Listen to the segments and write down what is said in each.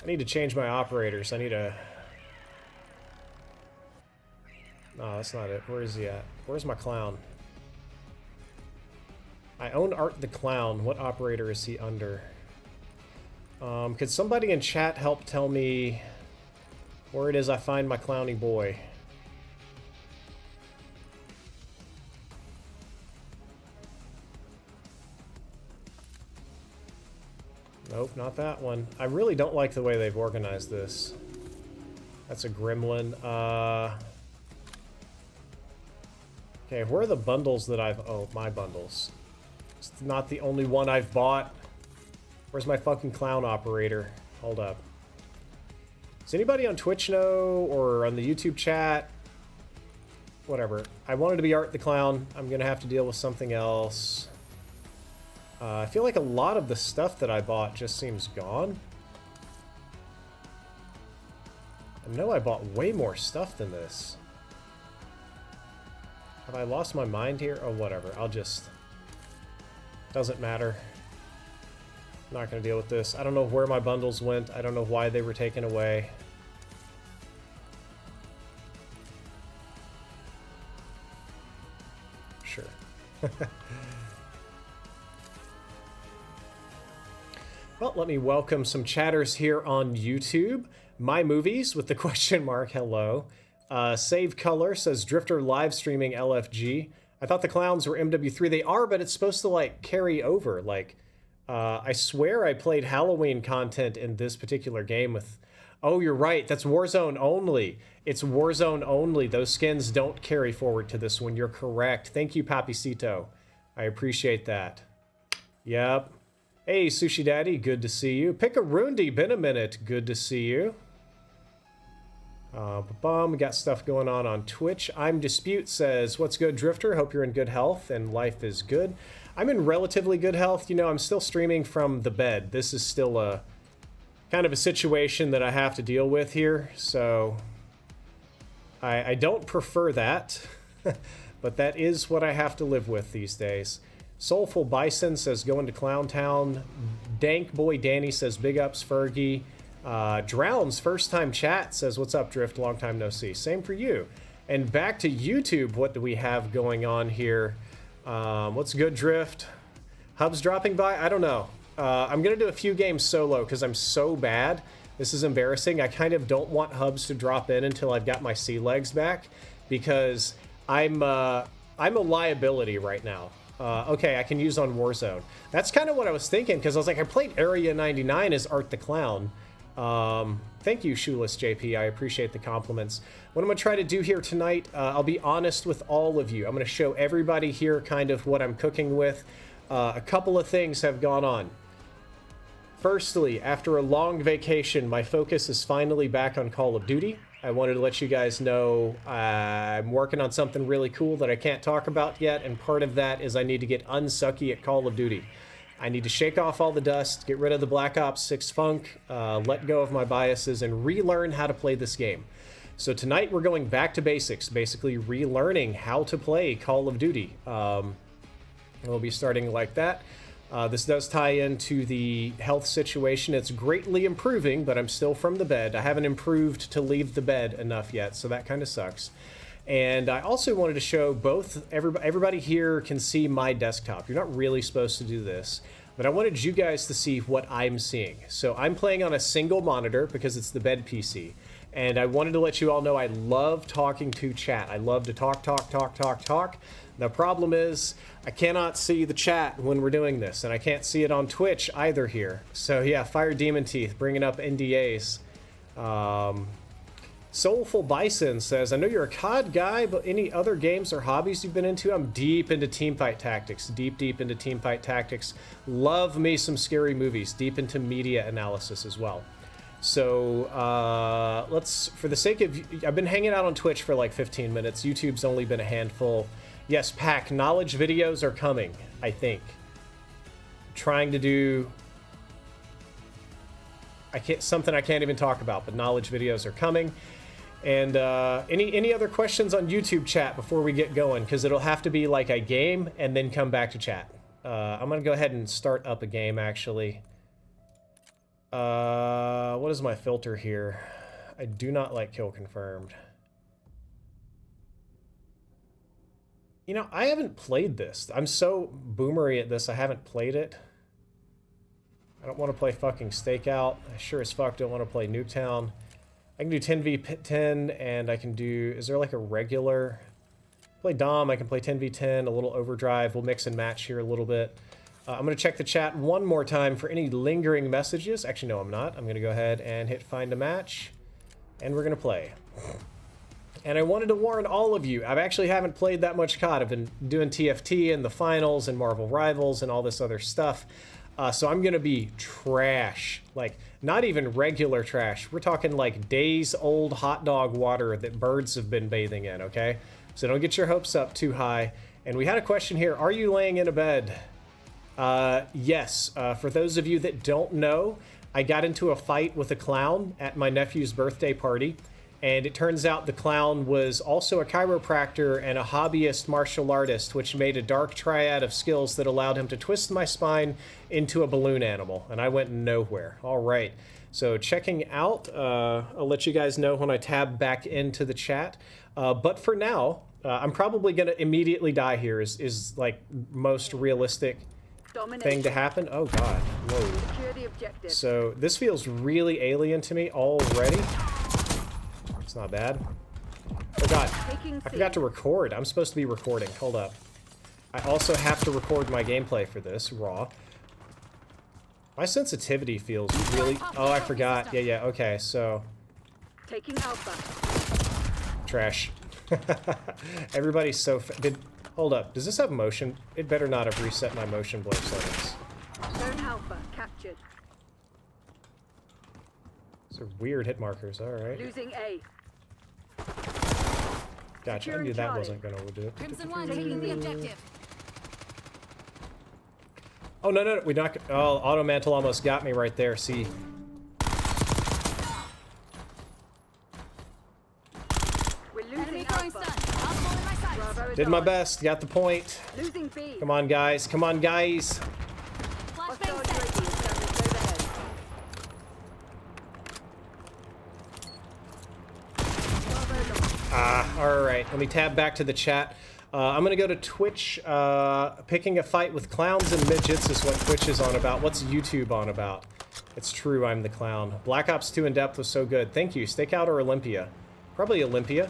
I need to change my operators. I need to... No, that's not it. Where is he at? Where's my clown? I own Art the Clown. What operator is he under? Could somebody in chat help tell me where it is I find my clowny boy? Nope, not that one. I really don't like the way they've organized this. That's a gremlin. Okay, where are the bundles that I've... Oh, my bundles. It's not the only one I've bought. Where's my fucking clown operator? Hold up. Does anybody on Twitch know, or on the YouTube chat? Whatever. I wanted to be Art the Clown. I'm gonna have to deal with something else. I feel like a lot of the stuff that I bought just seems gone. I know I bought way more stuff than this. Have I lost my mind here? Oh, whatever. I'll just... Doesn't matter. Not gonna deal with this. I don't know where my bundles went. I don't know why they were taken away. Sure. Well, let me welcome some chatters here on YouTube. My Movies with the question mark, hello. Save Color says Drifter live streaming LFG. I thought the clowns were MW3. They are, but it's supposed to, like, carry over. Like, I swear I played Halloween content in this particular game with... Oh, you're right. That's Warzone only. It's Warzone only. Those skins don't carry forward to this one. You're correct. Thank you, Papicito. I appreciate that. Yep. Hey, Sushi Daddy. Good to see you. Pickarundi. Been a minute. Good to see you. We got stuff going on Twitch. I'm Dispute says, what's good, Drifter? Hope you're in good health and life is good. I'm in relatively good health. You know, I'm still streaming from the bed. This is still a kind of a situation that I have to deal with here, so I don't prefer that, but that is what I have to live with these days. Soulful Bison says, going to Clown Town. Dank Boy Danny says, big ups, Fergie. Drowns first time chat says, what's up, Drift? Long time no see. Same for you. And back to YouTube, what do we have going on here? What's good, Drift? Hubs dropping by? I don't know. I'm gonna do a few games solo because I'm so bad. This is embarrassing. I kind of don't want Hubs to drop in until I've got my sea legs back because I'm a liability right now. Okay, I can use on Warzone. That's kind of what I was thinking because I was like, I played Area 99 as Art the Clown. Thank you, Shoeless JP. I appreciate the compliments. What I'm going to try to do here tonight, I'll be honest with all of you. I'm going to show everybody here kind of what I'm cooking with. A couple of things have gone on. Firstly, after a long vacation, my focus is finally back on Call of Duty. I wanted to let you guys know I'm working on something really cool that I can't talk about yet, and part of that is I need to get unsucky at Call of Duty. I need to shake off all the dust, get rid of the Black Ops 6 funk, let go of my biases, and relearn how to play this game. So tonight we're going back to basics, basically relearning how to play Call of Duty. We'll be starting like that. This does tie into the health situation. It's greatly improving, but I'm still from the bed. I haven't improved to leave the bed enough yet, so that kind of sucks. And I also wanted to show both, everybody here can see my desktop. You're not really supposed to do this, but I wanted you guys to see what I'm seeing. So I'm playing on a single monitor because it's the bed PC. And I wanted to let you all know I love talking to chat. I love to talk. The problem is I cannot see the chat when we're doing this, and I can't see it on Twitch either here. So yeah, Fire Demon Teeth, bringing up NDAs. Soulful Bison says, I know you're a COD guy, but any other games or hobbies you've been into? I'm deep into teamfight tactics. Deep into teamfight tactics. Love me some scary movies. Deep into media analysis as well. So let's, for the sake of, I've been hanging out on Twitch for like 15 minutes. YouTube's only been a handful. Yes, Pack, knowledge videos are coming, I think. Trying to do something I can't even talk about, but knowledge videos are coming. And any other questions on YouTube chat before we get going? Because it'll have to be like a game and then come back to chat. I'm going to go ahead and start up a game, actually. What is my filter here? I do not like kill confirmed. You know, I haven't played this. I'm so boomery at this, I haven't played it. I don't want to play fucking Stakeout. I sure as fuck don't want to play Nuketown. I can do 10v10, and I can do... Is there like a regular... Play Dom, I can play 10v10, a little Overdrive. We'll mix and match here a little bit. I'm going to check the chat one more time for any lingering messages. Actually, no, I'm not. I'm going to go ahead and hit find a match, and we're going to play. And I wanted to warn all of you, I actually haven't played that much COD. I've been doing TFT and the finals and Marvel Rivals and all this other stuff. So I'm going to be trash. Like, not even regular trash. We're talking like days-old hot dog water that birds have been bathing in, okay? So don't get your hopes up too high. And we had a question here. Are you laying in a bed? Yes. For those of you that don't know, I got into a fight with a clown at my nephew's birthday party. And it turns out the clown was also a chiropractor and a hobbyist martial artist, which made a dark triad of skills that allowed him to twist my spine into a balloon animal. And I went nowhere. All right. So checking out, I'll let you guys know when I tab back into the chat. But for now, I'm probably going to immediately die here is like most realistic thing to happen. Oh, God. Whoa. So this feels really alien to me already. It's not bad. Oh god, I forgot to record. I'm supposed to be recording. Hold up. I also have to record my gameplay for this, raw. My sensitivity feels really... Oh, I forgot. Yeah, okay, so... Taking Alpha. Trash. Everybody's so... Hold up, does this have motion? It better not have reset my motion blur settings. Zone Alpha captured. These are weird hit markers, alright. Losing A. Gotcha, I knew that wasn't gonna do it. Crimson 1 taking the objective. Oh, no, we not... Oh, Auto Mantle almost got me right there, see. We're losing Alpha. Did my best, got the point. Losing B. Come on, guys, come on, guys. Alright, let me tab back to the chat. I'm gonna go to Twitch. Picking a fight with clowns and midgets is what Twitch is on about. What's YouTube on about? It's true, I'm the clown. Black Ops 2 in depth was so good. Thank you. Stakeout or Olympia? Probably Olympia.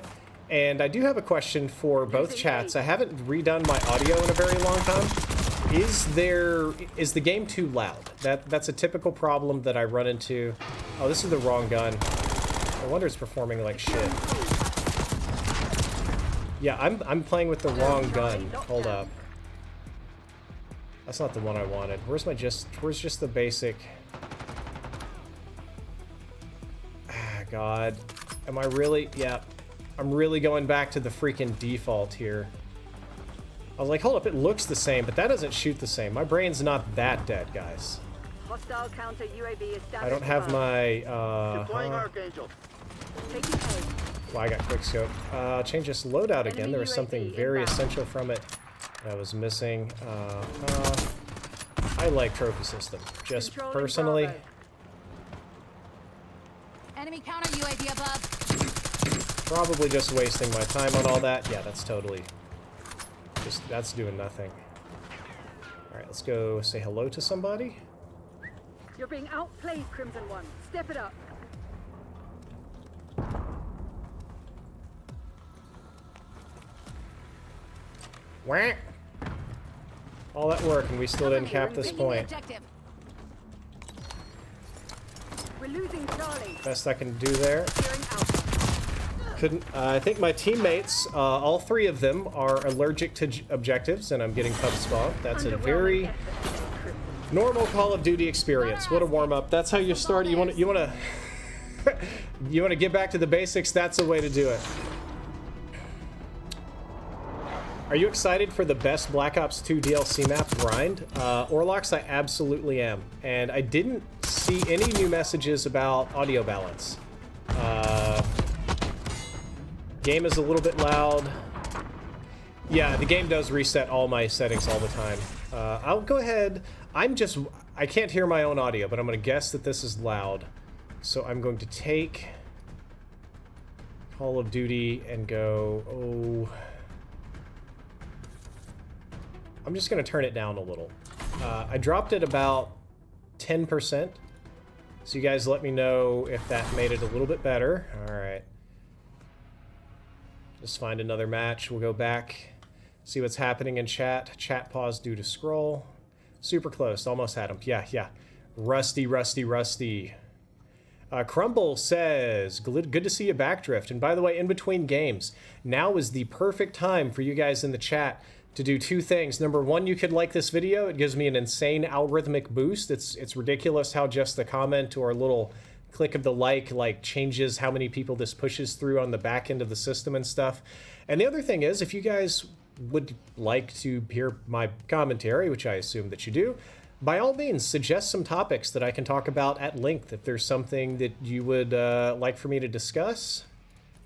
And I do have a question for both chats. I haven't redone my audio in a very long time. Is the game too loud? That's a typical problem that I run into. Oh, this is the wrong gun. I wonder it's performing like shit. Yeah, I'm playing with the wrong gun. Hold up. That's not the one I wanted. Where's just the basic? Ah, God. Am I really? Yeah. I'm really going back to the freaking default here. I was like, hold up, it looks the same, but that doesn't shoot the same. My brain's not that dead, guys. Hostile counter UAV established. I don't have my, Deploying Archangel. Taking A. Well, I got quickscope. Change this loadout again. There was something very essential from it that was missing. I like trophy system, just personally. Enemy counter UAV above. Probably just wasting my time on all that. Yeah, that's totally that's doing nothing. All right, let's go say hello to somebody. You're being outplayed, Crimson 1. Step it up. Wah! All that work and we still didn't cap this point. We're losing Charlie. Best I can do there. Securing Alpha. Couldn't. I think my teammates, all three of them, are allergic to objectives, and I'm getting pub spawn. That's a very normal Call of Duty experience. What a warm up. That's how you start. You want to you want to get back to the basics. That's the way to do it. Are you excited for the best Black Ops 2 DLC map grind? Orlox, I absolutely am. And I didn't see any new messages about audio balance. Game is a little bit loud. Yeah, the game does reset all my settings all the time. I'll go ahead. I can't hear my own audio, but I'm going to guess that this is loud. So I'm going to take Call of Duty and go, oh... I'm just going to turn it down a little. I dropped it about 10%. So you guys let me know if that made it a little bit better. Alright. Just find another match. We'll go back, see what's happening in chat. Chat pause due to scroll. Super close. Almost had him. Yeah. Rusty. Crumble says, good to see you backdrift. And by the way, in between games, now is the perfect time for you guys in the chat to do two things. Number one, you could like this video. It gives me an insane algorithmic boost. It's ridiculous how just the comment or a little click of the like changes how many people this pushes through on the back end of the system and stuff. And the other thing is, if you guys would like to hear my commentary, which I assume that you do, by all means, suggest some topics that I can talk about at length. If there's something that you would like for me to discuss,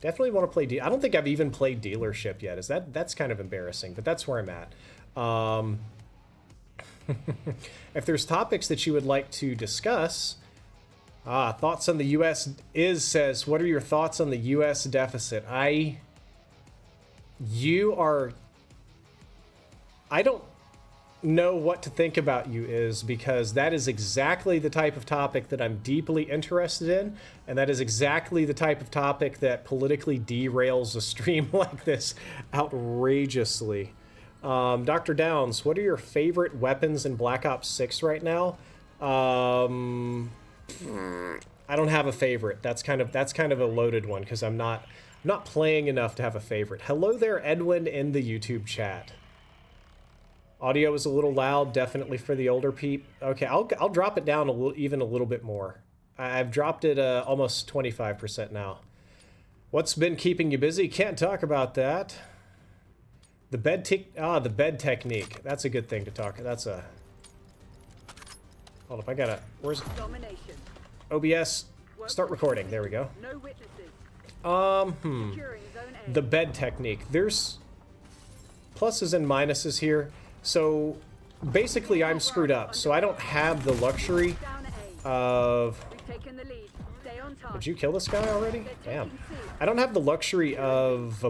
definitely want to play. I don't think I've even played Dealership yet. That's kind of embarrassing, but that's where I'm at. If there's topics that you would like to discuss, thoughts on the U.S. says, what are your thoughts on the U.S. deficit? I don't know what to think about you because that is exactly the type of topic that I'm deeply interested in, and that is exactly the type of topic that politically derails a stream like this outrageously. Dr. Downs, what are your favorite weapons in Black Ops 6 right now? I don't have a favorite. That's kind of a loaded one because I'm not playing enough to have a favorite. Hello there, Edwin, in the YouTube chat. Audio is a little loud, definitely for the older peep. Okay, I'll drop it down even a little bit more. I've dropped it almost 25% now. What's been keeping you busy? Can't talk about that. The bed technique. That's a good thing to talk. That's a. Hold up, I gotta. Where's Domination. OBS? Start recording. There we go. No witnesses. Securing zone A. The bed technique. There's pluses and minuses here. So basically I'm screwed up. So I don't have the luxury of... Did you kill this guy already? Damn. I don't have the luxury of...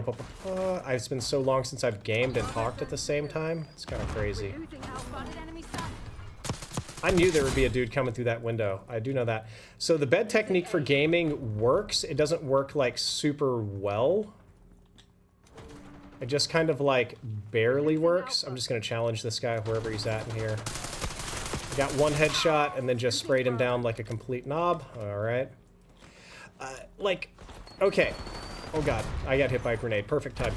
It's been so long since I've gamed and talked at the same time. It's kind of crazy. I knew there would be a dude coming through that window. I do know that. So the bed technique for gaming works. It doesn't work like super well. It just kind of like barely works. I'm just going to challenge this guy wherever he's at in here. Got one headshot and then just sprayed him down like a complete knob. All right. Okay. Oh god, I got hit by a grenade. Perfect time.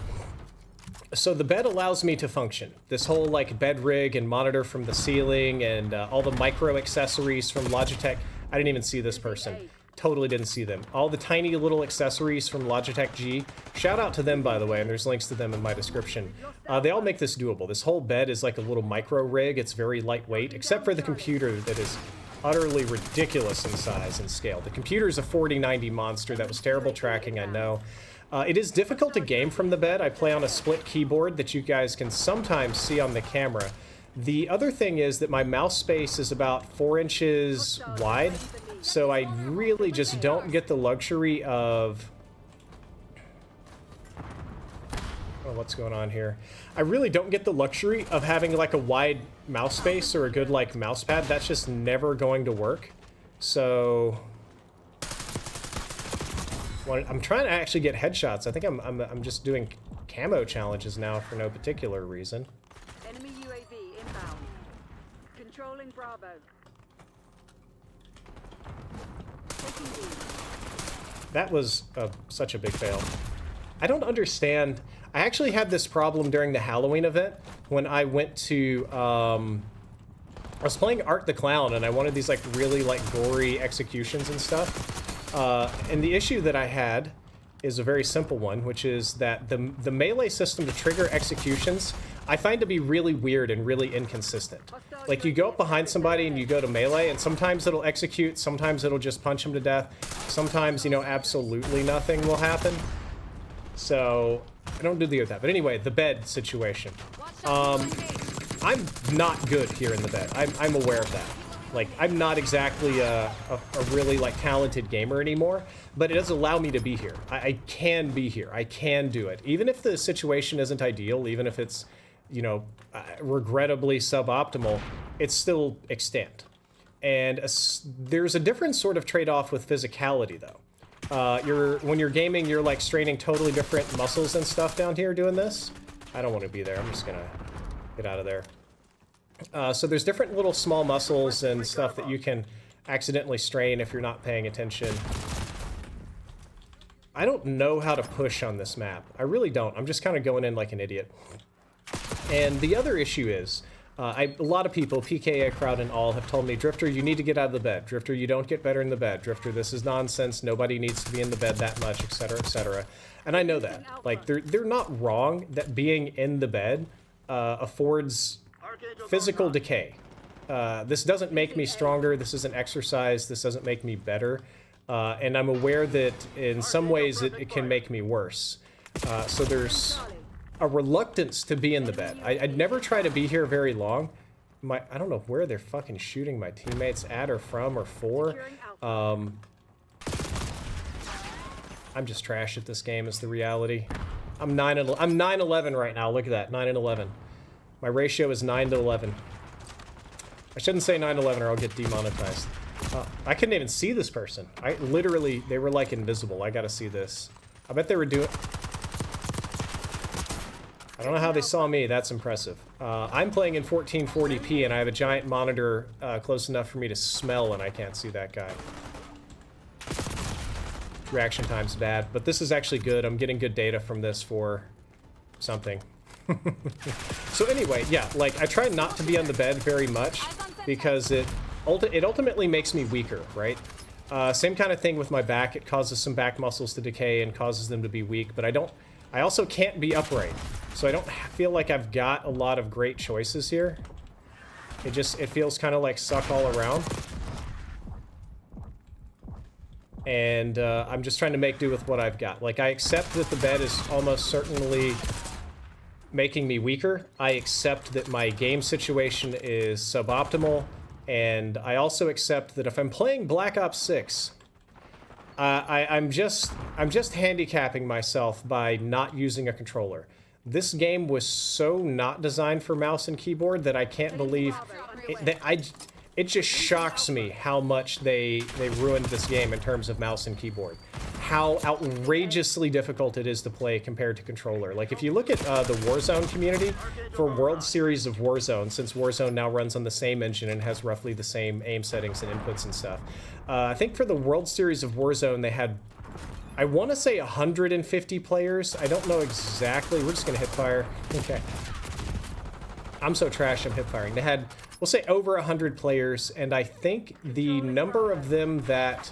So the bed allows me to function. This whole like bed rig and monitor from the ceiling and all the micro accessories from Logitech. I didn't even see this person. Totally didn't see them. All the tiny little accessories from Logitech G. Shout out to them, by the way, and there's links to them in my description. They all make this doable. This whole bed is like a little micro rig. It's very lightweight, except for the computer that is utterly ridiculous in size and scale. The computer is a 4090 monster. That was terrible tracking, I know. It is difficult to game from the bed. I play on a split keyboard that you guys can sometimes see on the camera. The other thing is that my mouse space is about 4 inches wide, so I really just don't get the luxury of... Oh, what's going on here? I really don't get the luxury of having like a wide mouse space or a good like mouse pad. That's just never going to work. So... I'm trying to actually get headshots. I think I'm just doing camo challenges now for no particular reason. Enemy UAV inbound. Controlling Bravo. Taking B. That was such a big fail. I don't understand. I actually had this problem during the Halloween event when I went to... I was playing Art the Clown and I wanted these like really like gory executions and stuff. And the issue that I had is a very simple one, which is that the melee system to trigger executions, I find to be really weird and really inconsistent. Like, you go up behind somebody and you go to melee, and sometimes it'll execute, sometimes it'll just punch them to death, sometimes, you know, absolutely nothing will happen. So, I don't do the that. But anyway, the bed situation. I'm not good here in the bed. I'm aware of that. Like, I'm not exactly a really, like, talented gamer anymore, but it does allow me to be here. I can be here. I can do it. Even if the situation isn't ideal, even if it's, you know, regrettably suboptimal, it's still extant. And there's a different sort of trade-off with physicality, though. When you're gaming, you're, like, straining totally different muscles and stuff down here doing this. I don't want to be there. I'm just gonna get out of there. So there's different little small muscles and stuff that you can accidentally strain if you're not paying attention. I don't know how to push on this map. I really don't. I'm just kind of going in like an idiot. And the other issue is, a lot of people, PKA crowd and all, have told me, Drifter, you need to get out of the bed. Drifter, you don't get better in the bed. Drifter, this is nonsense. Nobody needs to be in the bed that much, etc., etc. And I know that. Like, they're not wrong that being in the bed affords physical decay. This doesn't make me stronger. This isn't exercise. This doesn't make me better. And I'm aware that in some ways it can make me worse. So there's a reluctance to be in the bed. I'd never try to be here very long. I don't know where they're fucking shooting my teammates at or from or for. I'm just trash at this game is the reality. I'm 9-11 right now. Look at that. 9-11. My ratio is 9 to 11. I shouldn't say 9-11 or I'll get demonetized. I couldn't even see this person. They were like invisible. I gotta see this. I bet they were doing... I don't know how they saw me. That's impressive. I'm playing in 1440p and I have a giant monitor close enough for me to smell and I can't see that guy. Reaction time's bad, but this is actually good. I'm getting good data from this for something. So anyway, yeah, like, I try not to be on the bed very much because it ultimately makes me weaker, right? Same kind of thing with my back. It causes some back muscles to decay and causes them to be weak, but I also can't be upright. So I don't feel like I've got a lot of great choices here. It feels kind of like suck all around. And I'm just trying to make do with what I've got. Like, I accept that the bed is almost certainly making me weaker. I accept that my game situation is suboptimal, and I also accept that if I'm playing Black Ops 6, I'm just handicapping myself by not using a controller. This game was so not designed for mouse and keyboard that I can't believe it just shocks me how much they ruined this game in terms of mouse and keyboard. How outrageously difficult it is to play compared to controller. Like, if you look at the Warzone community, for World Series of Warzone, since Warzone now runs on the same engine and has roughly the same aim settings and inputs and stuff, I think for the World Series of Warzone they had, I want to say 150 players. I don't know exactly. We're just going to hip fire. Okay. I'm so trash I'm hip firing. They had, we'll say, over 100 players, and I think the number of them that...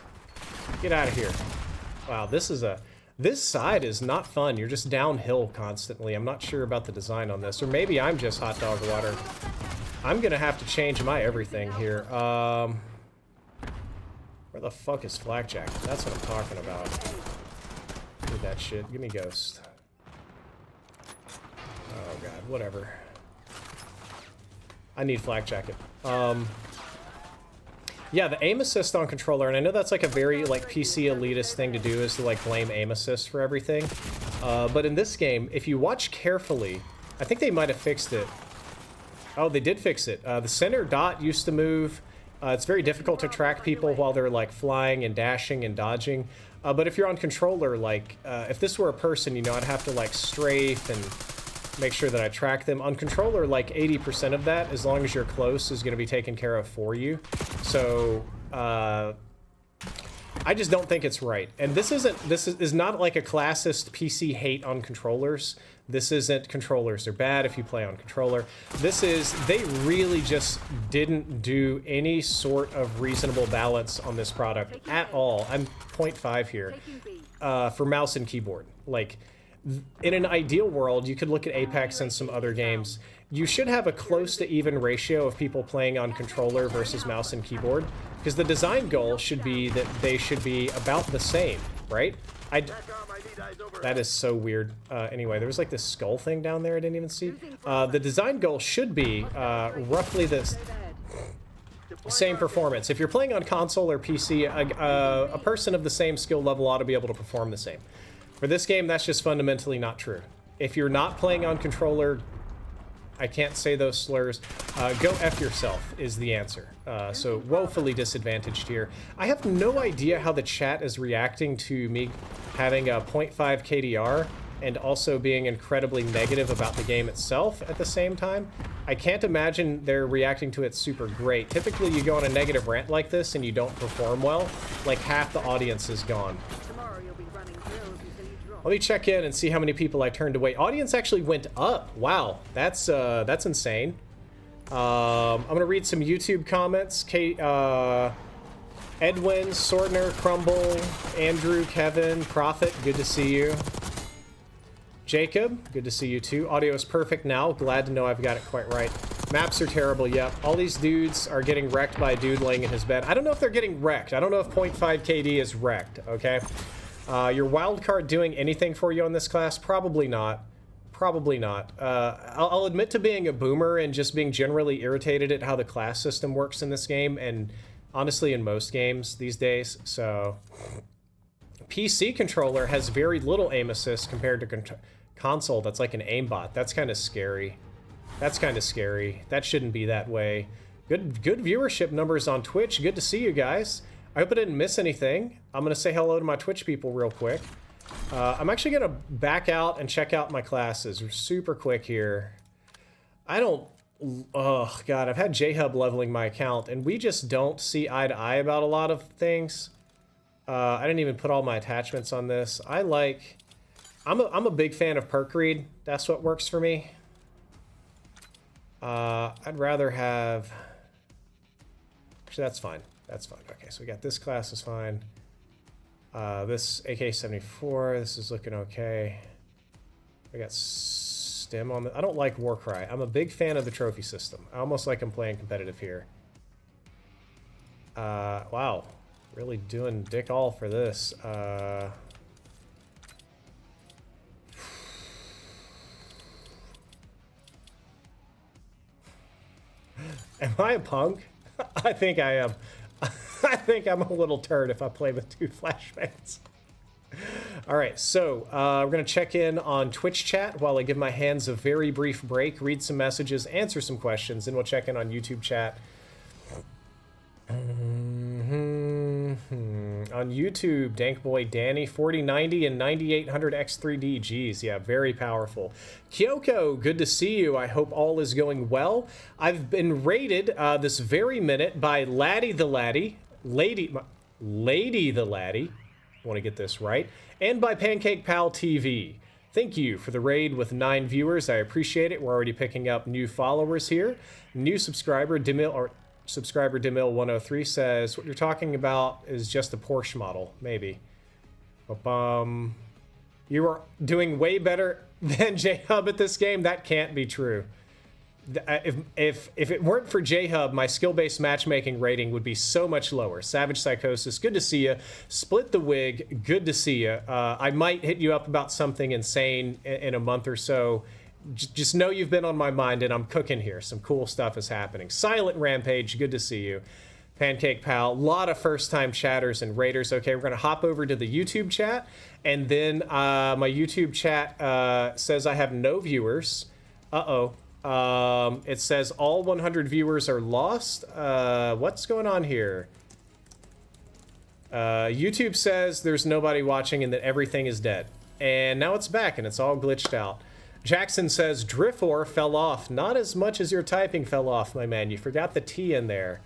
Get out of here. Wow, this side is not fun. You're just downhill constantly. I'm not sure about the design on this. Or maybe I'm just hot dog water. I'm going to have to change my everything here. Where the fuck is Flakjack? That's what I'm talking about. Need that shit. Give me Ghost. Oh god, whatever. I need Flak Jacket. Yeah, the aim assist on controller, and I know that's like a very like PC elitist thing to do, is to like blame aim assist for everything. But in this game, if you watch carefully, I think they might have fixed it. Oh, they did fix it. The center dot used to move. It's very difficult to track people while they're like flying and dashing and dodging. But if you're on controller, like if this were a person, you know, I'd have to like strafe and make sure that I track them. On controller, like 80% of that, as long as you're close, is going to be taken care of for you. So I just don't think it's right. And this is not like a classist PC hate on controllers. This isn't controllers are bad if you play on controller. This is, they really just didn't do any sort of reasonable balance on this product at all. I'm 0.5 here for mouse and keyboard. Like, in an ideal world, you could look at Apex and some other games. You should have a close to even ratio of people playing on controller versus mouse and keyboard, because the design goal should be that they should be about the same, right? That is so weird. Anyway, there was like this skull thing down there I didn't even see. The design goal should be roughly this. same performance. If you're playing on console or PC, a person of the same skill level ought to be able to perform the same. For this game, that's just fundamentally not true. If you're not playing on controller, I can't say those slurs. Go F yourself is the answer. So woefully disadvantaged here. I have no idea how the chat is reacting to me having a 0.5 KDR and also being incredibly negative about the game itself at the same time. I can't imagine they're reacting to it super great. Typically, you go on a negative rant like this and you don't perform well, like half the audience is gone. Tomorrow you'll be running drills until you drop. Let me check in and see how many people I turned away. Audience actually went up. Wow, that's insane. I'm gonna read some YouTube comments. Edwin, Swordner, Crumble, Andrew, Kevin, Prophet, good to see you. Jacob, good to see you too. Audio is perfect now. Glad to know I've got it quite right. Maps are terrible, yep. All these dudes are getting wrecked by a dude laying in his bed. I don't know if they're getting wrecked. I don't know if 0.5 KD is wrecked, okay? Your wild card doing anything for you on this class? Probably not. Probably not. I'll admit to being a boomer and just being generally irritated at how the class system works in this game, and honestly in most games these days, so... PC controller has very little aim assist compared to console that's like an aimbot. That's kind of scary. That's kind of scary. That shouldn't be that way. Good viewership numbers on Twitch. Good to see you guys. I hope I didn't miss anything. I'm going to say hello to my Twitch people real quick. I'm actually going to back out and check out my classes super quick here. Oh, God, I've had J-Hub leveling my account, and we just don't see eye to eye about a lot of things. I didn't even put all my attachments on this. I'm a big fan of perk read. That's what works for me. I'd rather have... Actually, that's fine. That's fine. Okay, so we got this class is fine. This AK-74, this is looking okay. We got stim on the... I don't like Warcry. I'm a big fan of the trophy system. I almost like I'm playing competitive here. Wow. Really doing dick all for this. Am I a punk? I think I am. I think I'm a little turd if I play with two flashbangs. All right, so we're going to check in on Twitch chat while I give my hands a very brief break, read some messages, answer some questions, and we'll check in on YouTube chat. On YouTube, Dankboy Danny, 4090 and 9800 X3D. Geez, yeah, very powerful. Kyoko, good to see you. I hope all is going well. I've been raided this very minute by Lady the Laddie, I want to get this right, and by Pancake Pal TV. Thank you for the raid with 9 viewers. I appreciate it. We're already picking up new followers here. New subscriber, Subscriber Demil103 says, what you're talking about is just a Porsche model, maybe. You are doing way better than J-Hub at this game? That can't be true. If it weren't for J-Hub, my skill-based matchmaking rating would be so much lower. Savage Psychosis, good to see you. Split the Wig, good to see you. I might hit you up about something insane in a month or so. Just know you've been on my mind, and I'm cooking here. Some cool stuff is happening. Silent Rampage, good to see you. Pancake Pal, a lot of first-time chatters and raiders. Okay, we're going to hop over to the YouTube chat, and then my YouTube chat says I have no viewers. Uh-oh. It says all 100 viewers are lost. What's going on here? YouTube says there's nobody watching and that everything is dead. And now it's back, and it's all glitched out. Jackson says, Driffor fell off. Not as much as your typing fell off, my man. You forgot the T in there.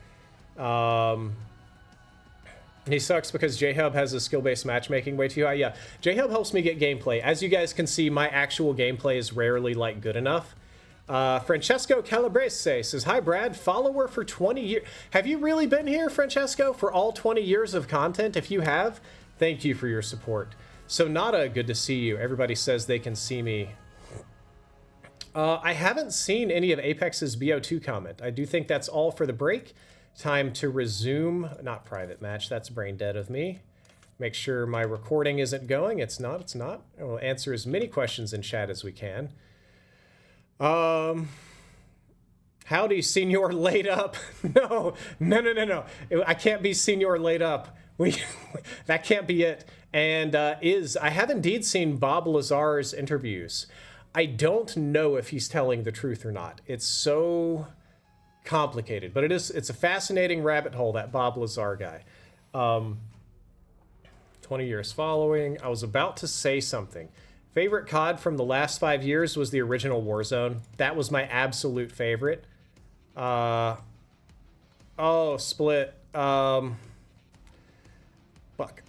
He sucks because J-Hub has a skill-based matchmaking way too high. Yeah, J-Hub helps me get gameplay. As you guys can see, my actual gameplay is rarely, like, good enough. Francesco Calabrese says, hi, Brad. Follower for 20 years. Have you really been here, Francesco, for all 20 years of content? If you have, thank you for your support. So, Nada, good to see you. Everybody says they can see me. I haven't seen any of Apex's BO2 comment. I do think that's all for the break. Time to resume. Not private match. That's brain dead of me. Make sure my recording isn't going. It's not. It's not. We'll answer as many questions in chat as we can. Howdy, Senor laid up. No. I can't be Senor laid up. That can't be it. And I have indeed seen Bob Lazar's interviews. I don't know if he's telling the truth or not. It's so complicated, but it's a fascinating rabbit hole, that Bob Lazar guy. 20 years following. I was about to say something. Favorite COD from the last 5 years was the original Warzone. That was my absolute favorite. Oh, Split. Fuck.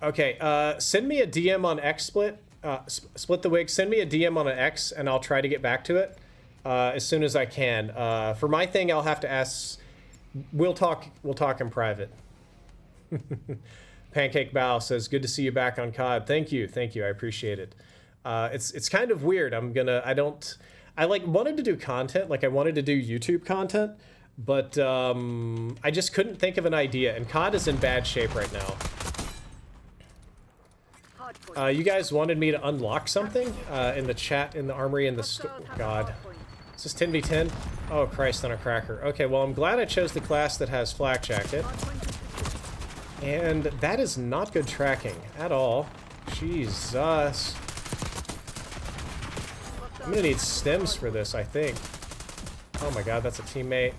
Okay, send me a DM on X, Split. Split the Wig. Send me a DM on an X, and I'll try to get back to it as soon as I can. For my thing, I'll have to ask. We'll talk in private. Pancake Bow says, "Good to see you back on COD." Thank you. I appreciate it. It's kind of weird. I wanted to do content, like I wanted to do YouTube content, but I just couldn't think of an idea, and COD is in bad shape right now. You guys wanted me to unlock something in the chat, in the armory, in the God. Is this 10v10? Oh, Christ on a cracker. Okay, well, I'm glad I chose the class that has Flak Jacket. And that is not good tracking at all. Jesus. I'm gonna need stems for this, I think. Oh my god, that's a teammate.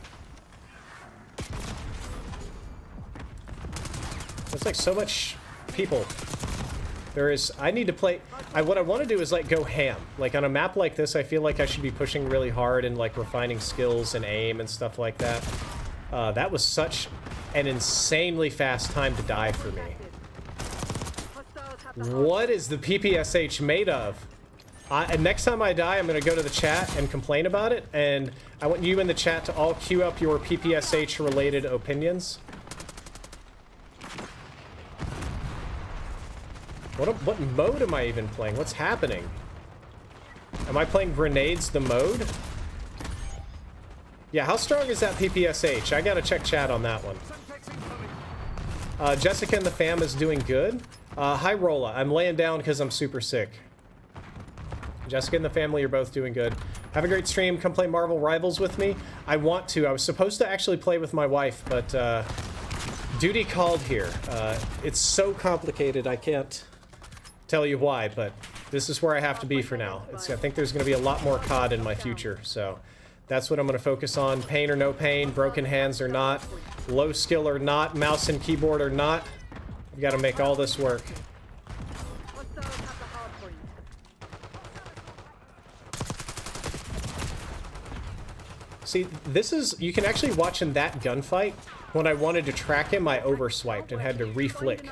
There's like so much people. I need to play, what I want to do is like go ham. Like on a map like this, I feel like I should be pushing really hard and like refining skills and aim and stuff like that. That was such an insanely fast time to die for me. What is the PPSH made of? And next time I die, I'm going to go to the chat and complain about it, and I want you in the chat to all queue up your PPSH related opinions. What mode am I even playing? What's happening? Am I playing Grenades the mode? Yeah, how strong is that PPSH? I gotta check chat on that one. Jessica and the fam is doing good. Hi, Rolla. I'm laying down because I'm super sick. Jessica and the family are both doing good. Have a great stream. Come play Marvel Rivals with me. I want to. I was supposed to actually play with my wife, but duty called here. It's so complicated, I can't tell you why, but this is where I have to be for now. I think there's going to be a lot more COD in my future, so that's what I'm going to focus on. Pain or no pain, broken hands or not, low skill or not, mouse and keyboard or not. I've got to make all this work. See, this is, you can actually watch in that gunfight, when I wanted to track him, I overswiped and had to reflick.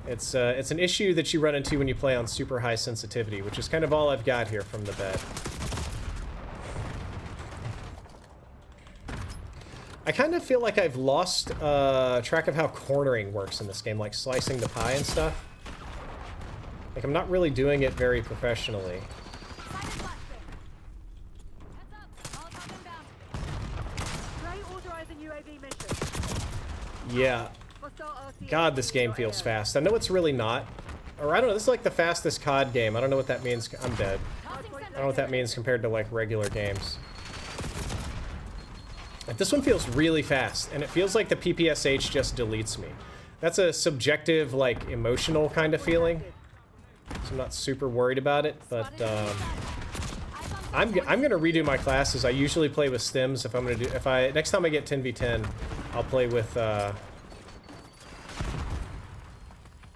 It's an issue that you run into when you play on super high sensitivity, which is kind of all I've got here from the bed. I kind of feel like I've lost track of how cornering works in this game, like slicing the pie and stuff. Like, I'm not really doing it very professionally. Yeah. God, this game feels fast. I know it's really not. Or I don't know, this is like the fastest COD game. I don't know what that means. I'm dead. I don't know what that means compared to like regular games. But this one feels really fast, and it feels like the PPSH just deletes me. That's a subjective, like, emotional kind of feeling. So I'm not super worried about it, but I'm gonna redo my classes. I usually play with stims. Next time I get 10v10, I'll play with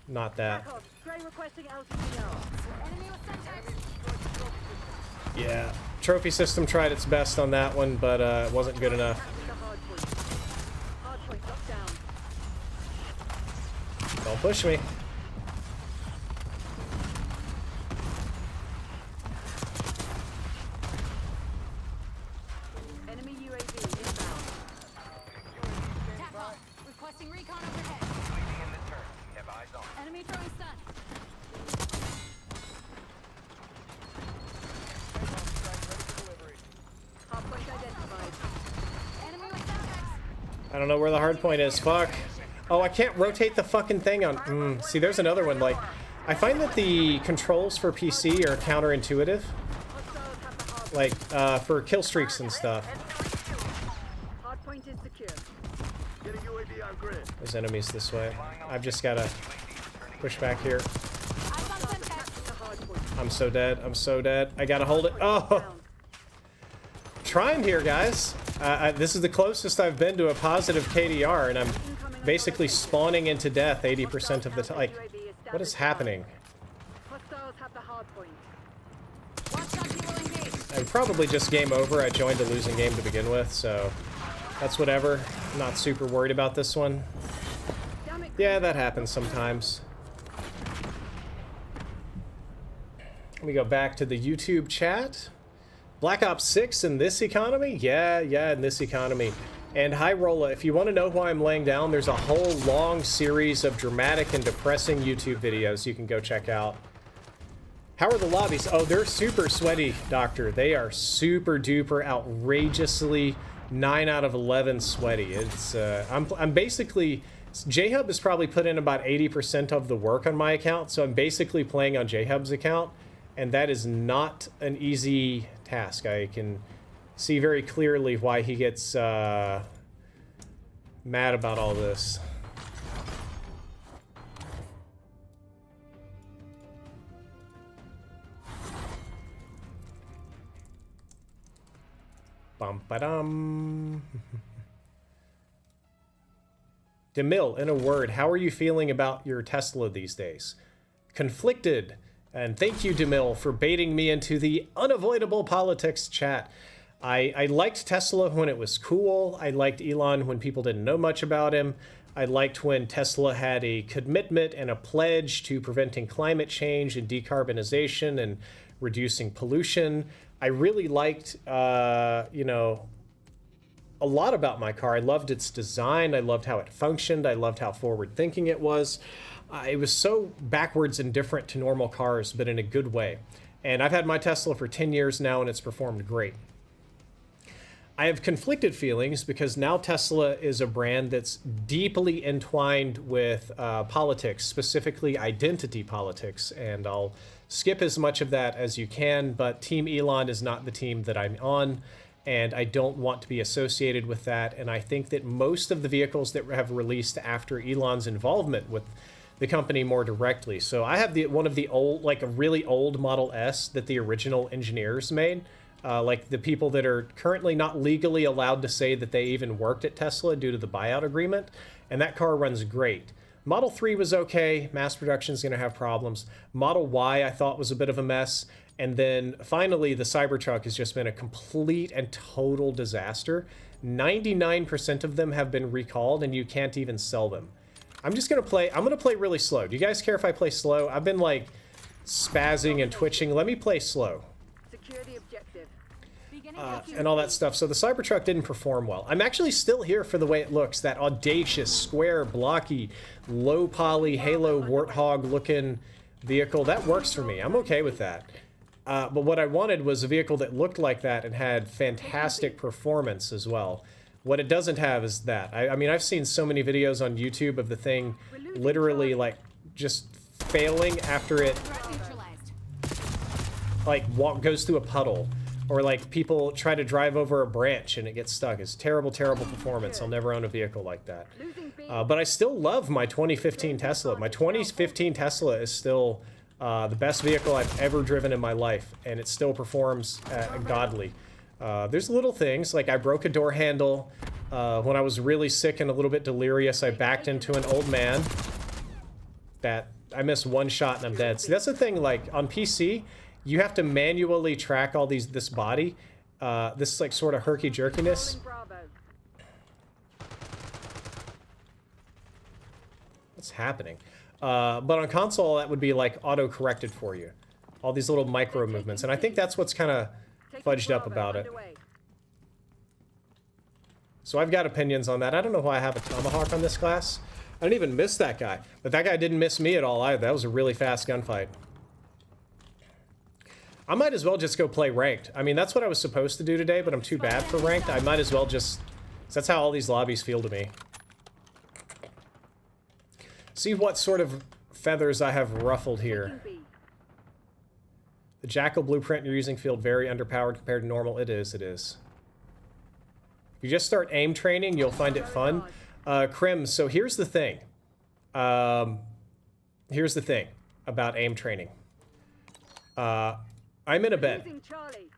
not that. Yeah, trophy system tried its best on that one, but it wasn't good enough. Don't push me. Enemy UAV inbound. Tackle. Requesting recon overhead. Enemy throwing stun. Hardpoint identified. Enemy with Semtex. I don't know where the hard point is. Fuck. Oh, I can't rotate the fucking thing on... See, there's another one. Like, I find that the controls for PC are counterintuitive. Like, for kill streaks and stuff. There's enemies this way. I've just gotta push back here. Eyes on Semtex. The hard point. I'm so dead. I'm so dead. I gotta hold it. Oh! Trying here, guys. This is the closest I've been to a positive KDR, and I'm basically spawning into death 80% of the time. Like, what is happening? Hostiles have the hard point. Watch out, you will engage. I'm probably just game over. I joined a losing game to begin with, so that's whatever. I'm not super worried about this one. Damn it, Yeah, that happens sometimes. Let me go back to the YouTube chat. Black Ops 6 in this economy? Yeah, in this economy. And hi, Rolla, if you want to know why I'm laying down, there's a whole long series of dramatic and depressing YouTube videos you can go check out. How are the lobbies? Oh, they're super sweaty, Doctor. They are super duper outrageously 9 out of 11 sweaty. It's I'm basically, J-Hub has probably put in about 80% of the work on my account, so I'm basically playing on J-Hub's account, and that is not an easy task. I can see very clearly why he gets mad about all this. Bum ba dum. DeMille, in a word, how are you feeling about your Tesla these days? Conflicted. And thank you, DeMille, for baiting me into the unavoidable politics chat. I liked Tesla when it was cool. I liked Elon when people didn't know much about him. I liked when Tesla had a commitment and a pledge to preventing climate change and decarbonization and reducing pollution. I really liked, you know, a lot about my car. I loved its design. I loved how it functioned. I loved how forward-thinking it was. It was so backwards and different to normal cars, but in a good way. And I've had my Tesla for 10 years now, and it's performed great. I have conflicted feelings because now Tesla is a brand that's deeply entwined with politics, specifically identity politics. And I'll skip as much of that as you can, but Team Elon is not the team that I'm on, and I don't want to be associated with that. And I think that most of the vehicles that have released after Elon's involvement with the company more directly. So I have one of the old, like a really old Model S that the original engineers made. Like the people that are currently not legally allowed to say that they even worked at Tesla due to the buyout agreement. And that car runs great. Model 3 was okay. Mass production is going to have problems. Model Y I thought was a bit of a mess. And then finally, the Cybertruck has just been a complete and total disaster. 99% of them have been recalled and you can't even sell them. I'm going to play really slow. Do you guys care if I play slow? I've been like spazzing and twitching. Let me play slow. Secure the objective. And all that stuff. So the Cybertruck didn't perform well. I'm actually still here for the way it looks. That audacious, square, blocky, low poly, Halo Warthog looking vehicle. That works for me. I'm okay with that. But what I wanted was a vehicle that looked like that and had fantastic performance as well. What it doesn't have is that. I mean, I've seen so many videos on YouTube of the thing literally like just failing after it like goes through a puddle. Or like people try to drive over a branch and it gets stuck. It's terrible, terrible performance. I'll never own a vehicle like that. But I still love my 2015 Tesla. My 2015 Tesla is still the best vehicle I've ever driven in my life. And it still performs godly. There's little things, like I broke a door handle. When I was really sick and a little bit delirious, I backed into an old man. That I missed one shot and I'm dead. See, that's the thing, like on PC, you have to manually track all this body. This like sort of herky-jerkiness. What's happening? But on console, that would be like auto-corrected for you. All these little micro movements. And I think that's what's kind of fudged up about it. So I've got opinions on that. I don't know why I have a tomahawk on this class. I didn't even miss that guy. But that guy didn't miss me at all either. That was a really fast gunfight. I might as well just go play ranked. I mean, that's what I was supposed to do today, but I'm too bad for ranked. I might as well just... That's how all these lobbies feel to me. See what sort of feathers I have ruffled here. The Jackal blueprint you're using feels very underpowered compared to normal. It is, it is. If you just start aim training, you'll find it fun. Krim, so here's the thing. Here's the thing about aim training. I'm in a bed. Losing Charlie.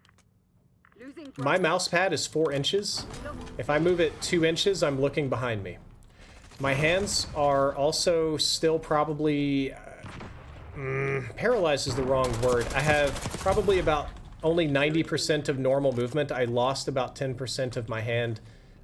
Losing My mouse pad is 4 inches. If I move it 2 inches, I'm looking behind me. My hands are also still probably... paralyzed is the wrong word. I have probably about only 90% of normal movement. I lost about 10% of my hand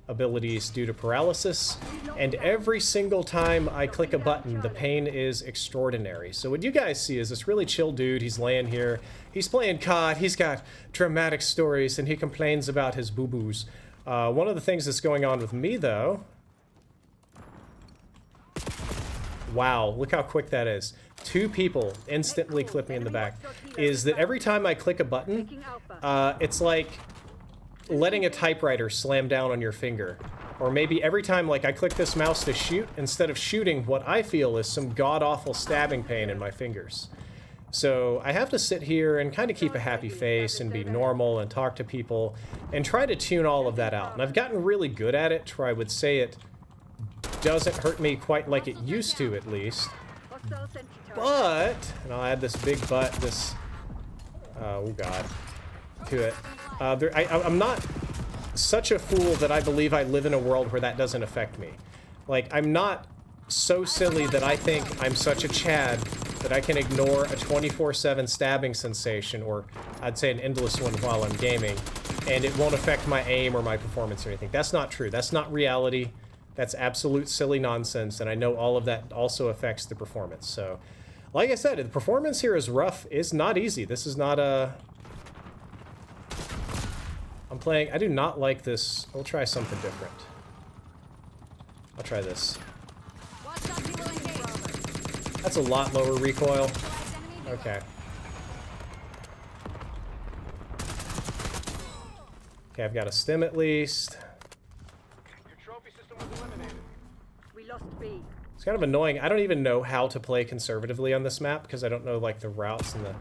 abilities due to paralysis. And every single time I click a button, the pain is extraordinary. So what you guys see is this really chill dude. He's laying here. He's playing COD. He's got dramatic stories, and he complains about his boo-boos. One of the things that's going on with me, though... Wow, look how quick that is. 2 people instantly clip me in the back. Is that every time I click a button, it's like letting a typewriter slam down on your finger. Or maybe every time like I click this mouse to shoot, instead of shooting, what I feel is some god-awful stabbing pain in my fingers. So I have to sit here and kind of keep a happy face and be normal and talk to people and try to tune all of that out. And I've gotten really good at it, or I would say it doesn't hurt me quite like it used to, at least. But, and I'll add this big but, this, oh god, to it. I'm not such a fool that I believe I live in a world where that doesn't affect me. Like, I'm not so silly that I think I'm such a Chad that I can ignore a 24/7 stabbing sensation, or I'd say an endless one while I'm gaming, and it won't affect my aim or my performance or anything. That's not true. That's not reality. That's absolute silly nonsense, and I know all of that also affects the performance. So, like I said, the performance here is rough. It's not easy. This is not a... I'm playing... I do not like this. We'll try something different. I'll try this. That's a lot lower recoil. Okay. Okay, I've got a stim at least. Lost B. It's kind of annoying. I don't even know how to play conservatively on this map because I don't know like the routes and the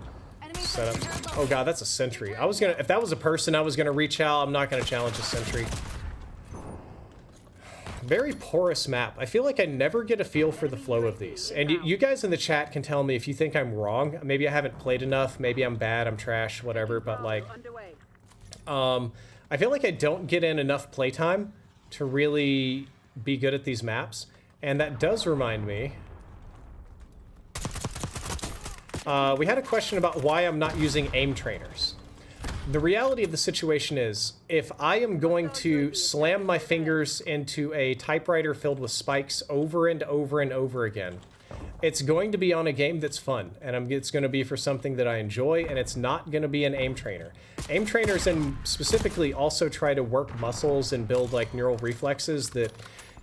setup. Oh god, that's a sentry. I was gonna, if that was a person, I was gonna reach out. I'm not gonna challenge a sentry. Very porous map. I feel like I never get a feel for the flow of these. And you guys in the chat can tell me if you think I'm wrong. Maybe I haven't played enough. Maybe I'm bad. I'm trash. Whatever. But like, I feel like I don't get in enough playtime to really be good at these maps. And that does remind me, we had a question about why I'm not using aim trainers. The reality of the situation is, if I am going to slam my fingers into a typewriter filled with spikes over and over and over again, it's going to be on a game that's fun, and it's going to be for something that I enjoy, and it's not going to be an aim trainer. Aim trainers, and specifically, also try to work muscles and build like neural reflexes that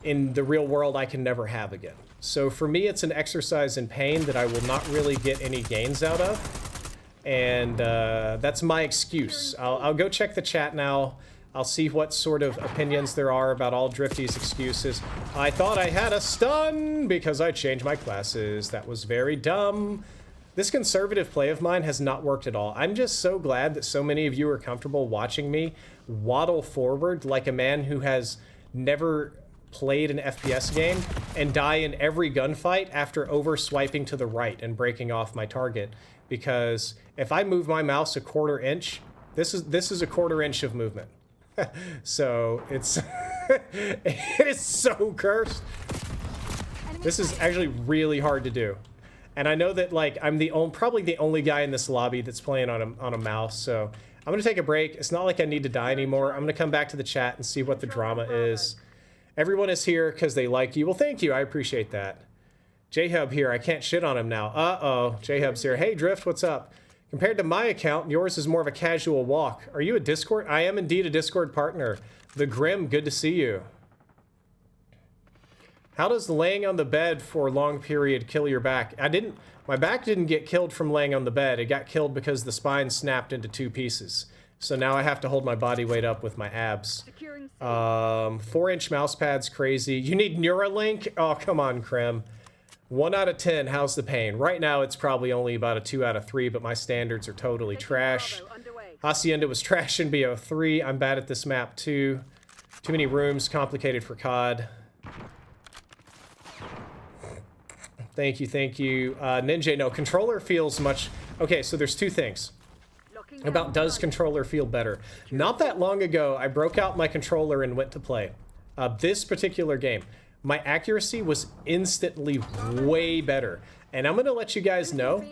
in the real world I can never have again. So for me, it's an exercise in pain that I will not really get any gains out of. And that's my excuse. I'll go check the chat now. I'll see what sort of opinions there are about all Drifty's excuses. I thought I had a stun because I changed my classes. That was very dumb. This conservative play of mine has not worked at all. I'm just so glad that so many of you are comfortable watching me waddle forward like a man who has never played an FPS game and die in every gunfight after over swiping to the right and breaking off my target. Because if I move my mouse a quarter inch, this is a quarter inch of movement. So it's it is so cursed. This is actually really hard to do. And I know that like I'm probably the only guy in this lobby that's playing on a mouse, so I'm gonna take a break. It's not like I need to die anymore. I'm gonna come back to the chat and see what the drama is. Everyone is here because they like you. Well, thank you. I appreciate that. J-Hub here. I can't shit on him now. Uh-oh. J-Hub's here. Hey, Drift, what's up? Compared to my account, yours is more of a casual walk. Are you a Discord? I am indeed a Discord partner. The Grim, good to see you. How does laying on the bed for a long period kill your back? My back didn't get killed from laying on the bed. It got killed because the spine snapped into 2 pieces. So now I have to hold my body weight up with my abs. 4-inch mouse pad's crazy. You need Neuralink? Oh, come on, Krem. 1 out of 10, how's the pain? Right now, it's probably only about a 2 out of 3, but my standards are totally trash. Hacienda was trash in BO3. I'm bad at this map, too. Too many rooms, complicated for COD. Thank you, thank you. Ninja, no, controller feels much... Okay, so there's two things about does controller feel better. Not that long ago, I broke out my controller and went to play this particular game. My accuracy was instantly way better. And I'm going to let you guys know,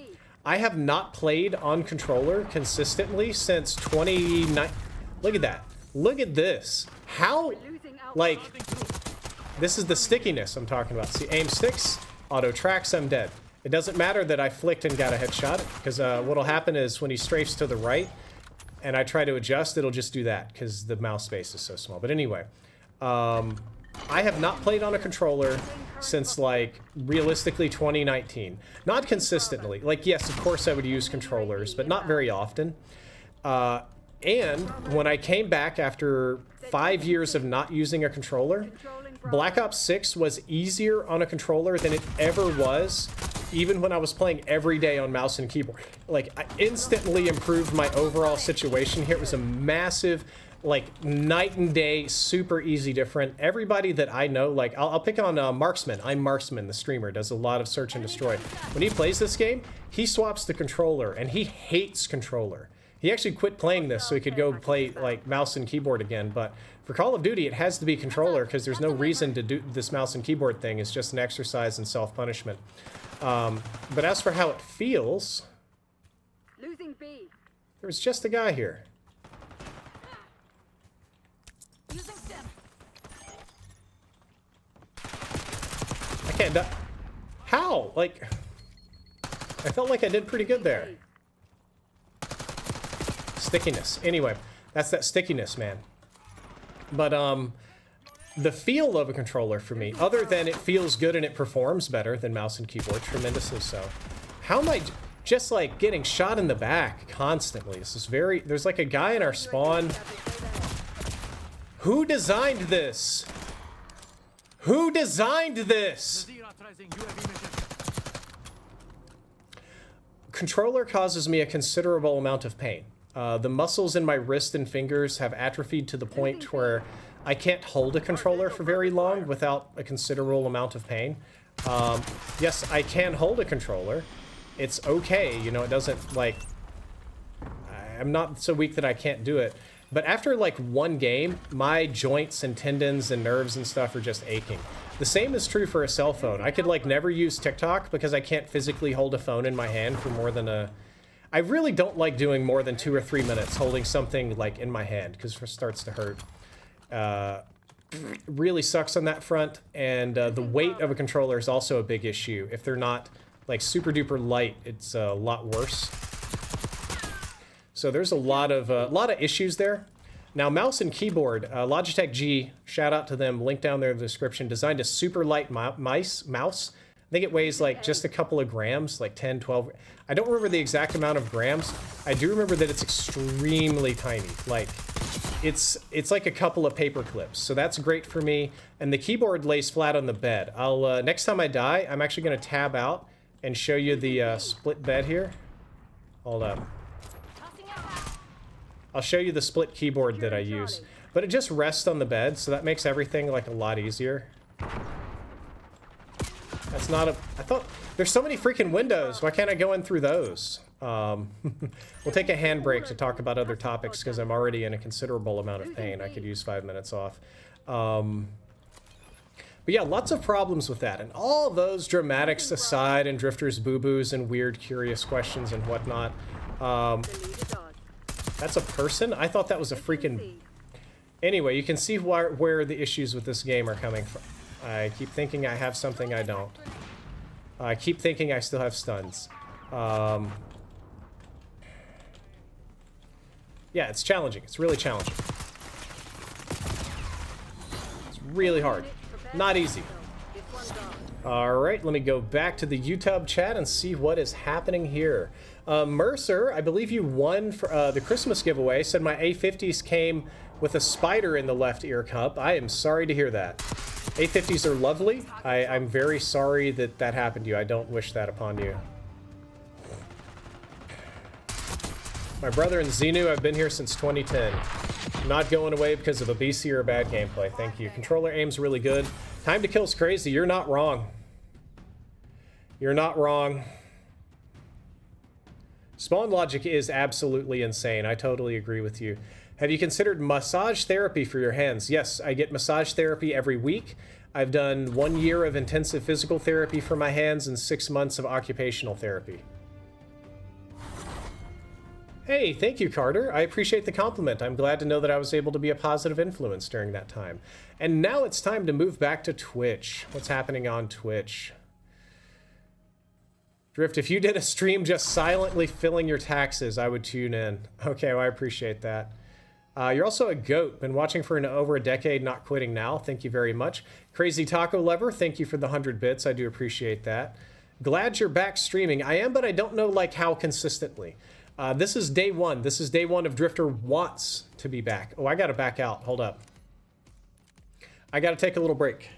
I have not played on controller consistently since 2019. Look at that. Look at this. How, like, this is the stickiness I'm talking about. See, aim sticks, auto tracks, I'm dead. It doesn't matter that I flicked and got a headshot, because what'll happen is when he strafes to the right and I try to adjust, it'll just do that because the mouse space is so small. But anyway, I have not played on a controller since, like, realistically 2019. Not consistently. Like, yes, of course I would use controllers, but not very often. And when I came back after 5 years of not using a controller, Black Ops 6 was easier on a controller than it ever was, even when I was playing every day on mouse and keyboard. Like, I instantly improved my overall situation here. It was a massive, like, night and day, super easy different. Everybody that I know, like, I'll pick on Marksman. I'm Marksman, the streamer, does a lot of search and destroy. When he plays this game, he swaps the controller, and he hates controller. He actually quit playing this so he could go play, like, mouse and keyboard again, but for Call of Duty, it has to be controller because there's no reason to do this mouse and keyboard thing. It's just an exercise in self-punishment. But as for how it feels, Losing B. there's just a guy here. Using stim. I can't die. How? Like, I felt like I did pretty good there. Stickiness. Anyway, that's that stickiness, man. But, the feel of a controller for me, other than it feels good and it performs better than mouse and keyboard, tremendously so. How am I just, like, getting shot in the back constantly? This is very... There's, like, a guy in our spawn. Who designed this? Who designed this? Controller causes me a considerable amount of pain. The muscles in my wrist and fingers have atrophied to the point where I can't hold a controller for very long without a considerable amount of pain. Yes, I can hold a controller. It's okay, you know, it doesn't, like... I'm not so weak that I can't do it. But after, like, one game, my joints and tendons and nerves and stuff are just aching. The same is true for a cell phone. I could, like, never use TikTok because I can't physically hold a phone in my hand for more than a... I really don't like doing more than 2 or 3 minutes holding something, like, in my hand because it starts to hurt. Really sucks on that front, and the weight of a controller is also a big issue. If they're not, like, super duper light, it's a lot worse. So there's a lot of issues there. Now, mouse and keyboard, Logitech G, shout out to them, link down there in the description, designed a super light mouse. I think it weighs, like, just a couple of grams, like 10, 12. I don't remember the exact amount of grams. I do remember that it's extremely tiny. Like, it's like a couple of paper clips. So that's great for me. And the keyboard lays flat on the bed. I'll, next time I die, I'm actually going to tab out and show you the split bed here. Hold up. I'll show you the split keyboard that I use. But it just rests on the bed, so that makes everything, like, a lot easier. That's not a... I thought... There's so many freaking windows. Why can't I go in through those? We'll take a handbrake to talk about other topics because I'm already in a considerable amount of pain. I could use 5 minutes off. But yeah, lots of problems with that. And all those dramatics aside and Drifter's boo-boos and weird, curious questions and whatnot. That's a person? I thought that was a freaking... Anyway, you can see where the issues with this game are coming from. I keep thinking I have something I don't. I keep thinking I still have stuns. Yeah, it's challenging. It's really challenging. It's really hard. Not easy. Alright, let me go back to the YouTube chat and see what is happening here. Mercer, I believe you won for, the Christmas giveaway, said my A50s came with a spider in the left ear cup. I am sorry to hear that. A50s are lovely. I'm very sorry that that happened to you. I don't wish that upon you. My brother and Xenu, I've been here since 2010. Not going away because of obesity or bad gameplay. Thank you. Controller aim's really good. Time to kill's crazy. You're not wrong. You're not wrong. Spawn logic is absolutely insane. I totally agree with you. Have you considered massage therapy for your hands? Yes, I get massage therapy every week. I've done 1 year of intensive physical therapy for my hands and 6 months of occupational therapy. Hey, thank you, Carter. I appreciate the compliment. I'm glad to know that I was able to be a positive influence during that time. And now it's time to move back to Twitch. What's happening on Twitch? Drift, if you did a stream just silently filling your taxes, I would tune in. Okay, well, I appreciate that. You're also a goat. Been watching for over a decade, not quitting now. Thank you very much. Crazy Taco Lover, thank you for the 100 bits. I do appreciate that. Glad you're back streaming. I am, but I don't know like how consistently. This is day one. This is day one of Drifter wants to be back. Oh, I gotta back out. Hold up. I gotta take a little break.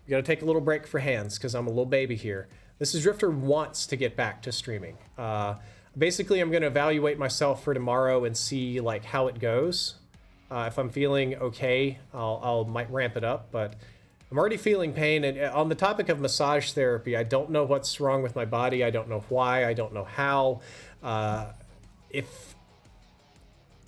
You gotta take a little break for hands because I'm a little baby here. This is Drifter wants to get back to streaming. Basically, I'm gonna evaluate myself for tomorrow and see like how it goes. If I'm feeling okay, I'll might ramp it up, but I'm already feeling pain. And on the topic of massage therapy, I don't know what's wrong with my body. I don't know why. I don't know how. If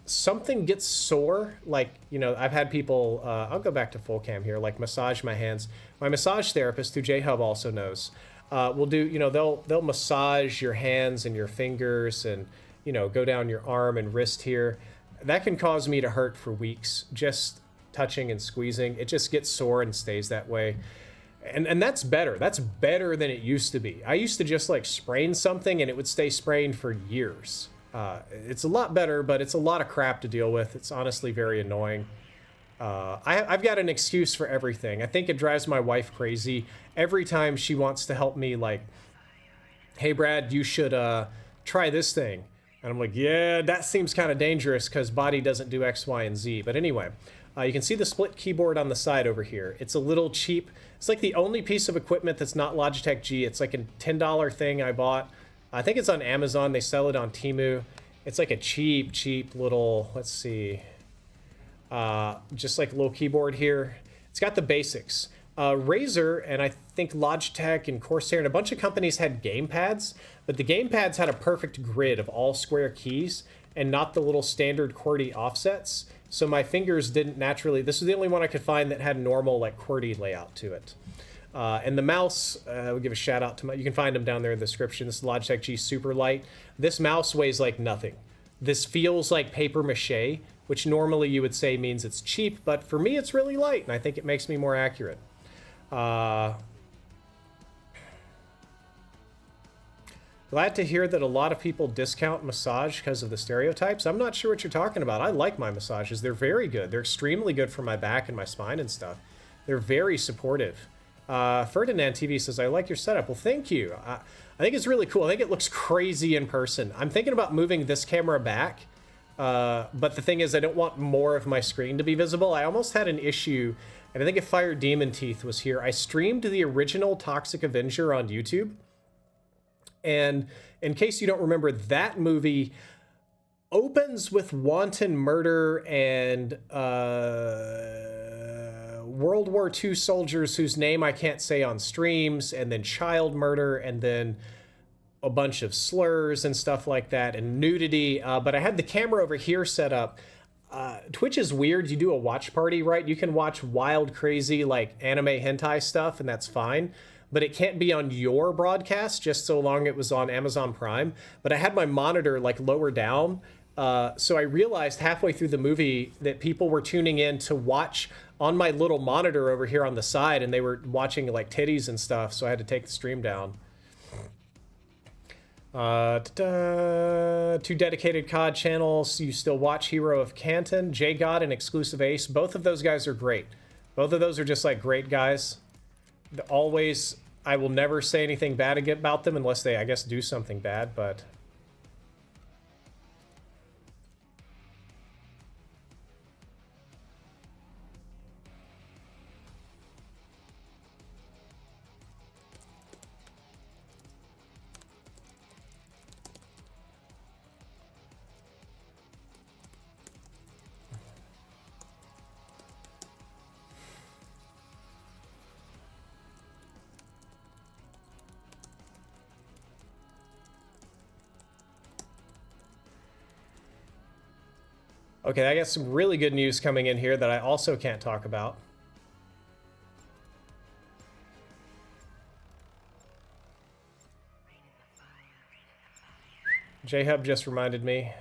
something gets sore, like, you know, I've had people, I'll go back to full cam here, like massage my hands. My massage therapist, who J-Hub also knows, will do, you know, they'll massage your hands and your fingers and, you know, go down your arm and wrist here. That can cause me to hurt for weeks, just touching and squeezing. It just gets sore and stays that way. And that's better. That's better than it used to be. I used to just like sprain something and it would stay sprained for years. It's a lot better, but it's a lot of crap to deal with. It's honestly very annoying. I've got an excuse for everything. I think it drives my wife crazy every time she wants to help me, like, hey, Brad, you should try this thing. And I'm like, yeah, that seems kind of dangerous because body doesn't do X, Y, and Z. But anyway, you can see the split keyboard on the side over here. It's a little cheap. It's like the only piece of equipment that's not Logitech G. It's like a $10 thing I bought. I think it's on Amazon. They sell it on Temu. It's like a cheap little, let's see, just like a little keyboard here. It's got the basics. Razer and I think Logitech and Corsair and a bunch of companies had gamepads, but the gamepads had a perfect grid of all square keys and not the little standard QWERTY offsets. So my fingers didn't naturally, this was the only one I could find that had normal like QWERTY layout to it. And the mouse, we'll give a shout out to you can find them down there in the description. This is Logitech G Super Light. This mouse weighs like nothing. This feels like paper mache, which normally you would say means it's cheap, but for me it's really light, and I think it makes me more accurate. Glad to hear that a lot of people discount massage because of the stereotypes. I'm not sure what you're talking about. I like my massages. They're very good. They're extremely good for my back and my spine and stuff. They're very supportive. Ferdinand TV says, I like your setup. Well, thank you. I think it's really cool. I think it looks crazy in person. I'm thinking about moving this camera back. But the thing is, I don't want more of my screen to be visible. I almost had an issue, and I think if Fire Demon Teeth was here, I streamed the original Toxic Avenger on YouTube. And in case you don't remember, that movie opens with wanton murder and World War II soldiers whose name I can't say on streams, and then child murder, and then a bunch of slurs and stuff like that, and nudity. But I had the camera over here set up. Twitch is weird. You do a watch party, right? You can watch wild, crazy, like anime hentai stuff, and that's fine. But it can't be on your broadcast, just so long it was on Amazon Prime. But I had my monitor like lower down. So I realized halfway through the movie that people were tuning in to watch on my little monitor over here on the side, and they were watching like titties and stuff. So I had to take the stream down. Two dedicated COD channels. You still watch Hero of Canton, J-God, and Exclusive Ace. Both of those guys are great. Both of those are just like great guys. Always, I will never say anything bad about them unless they, I guess, do something bad, but... Okay, I got some really good news coming in here that I also can't talk about. J-Hub just reminded me.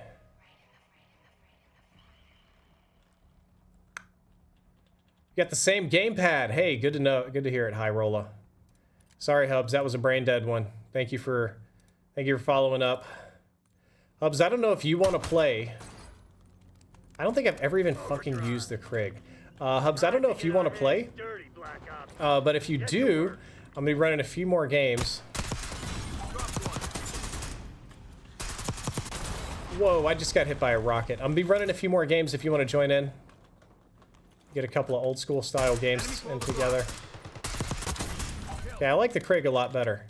You got the same gamepad. Hey, good to know. Good to hear it, High Rolla. Sorry, Hubs, that was a brain dead one. Thank you for following up. Hubs, I don't know if you want to play. I don't think I've ever even fucking used the Krig. Hubs, I don't know if you want to play. But if you do, I'm gonna be running a few more games. Whoa, I just got hit by a rocket. I'm gonna be running a few more games if you want to join in. Get a couple of old school style games in together. Yeah, I like the Krig a lot better.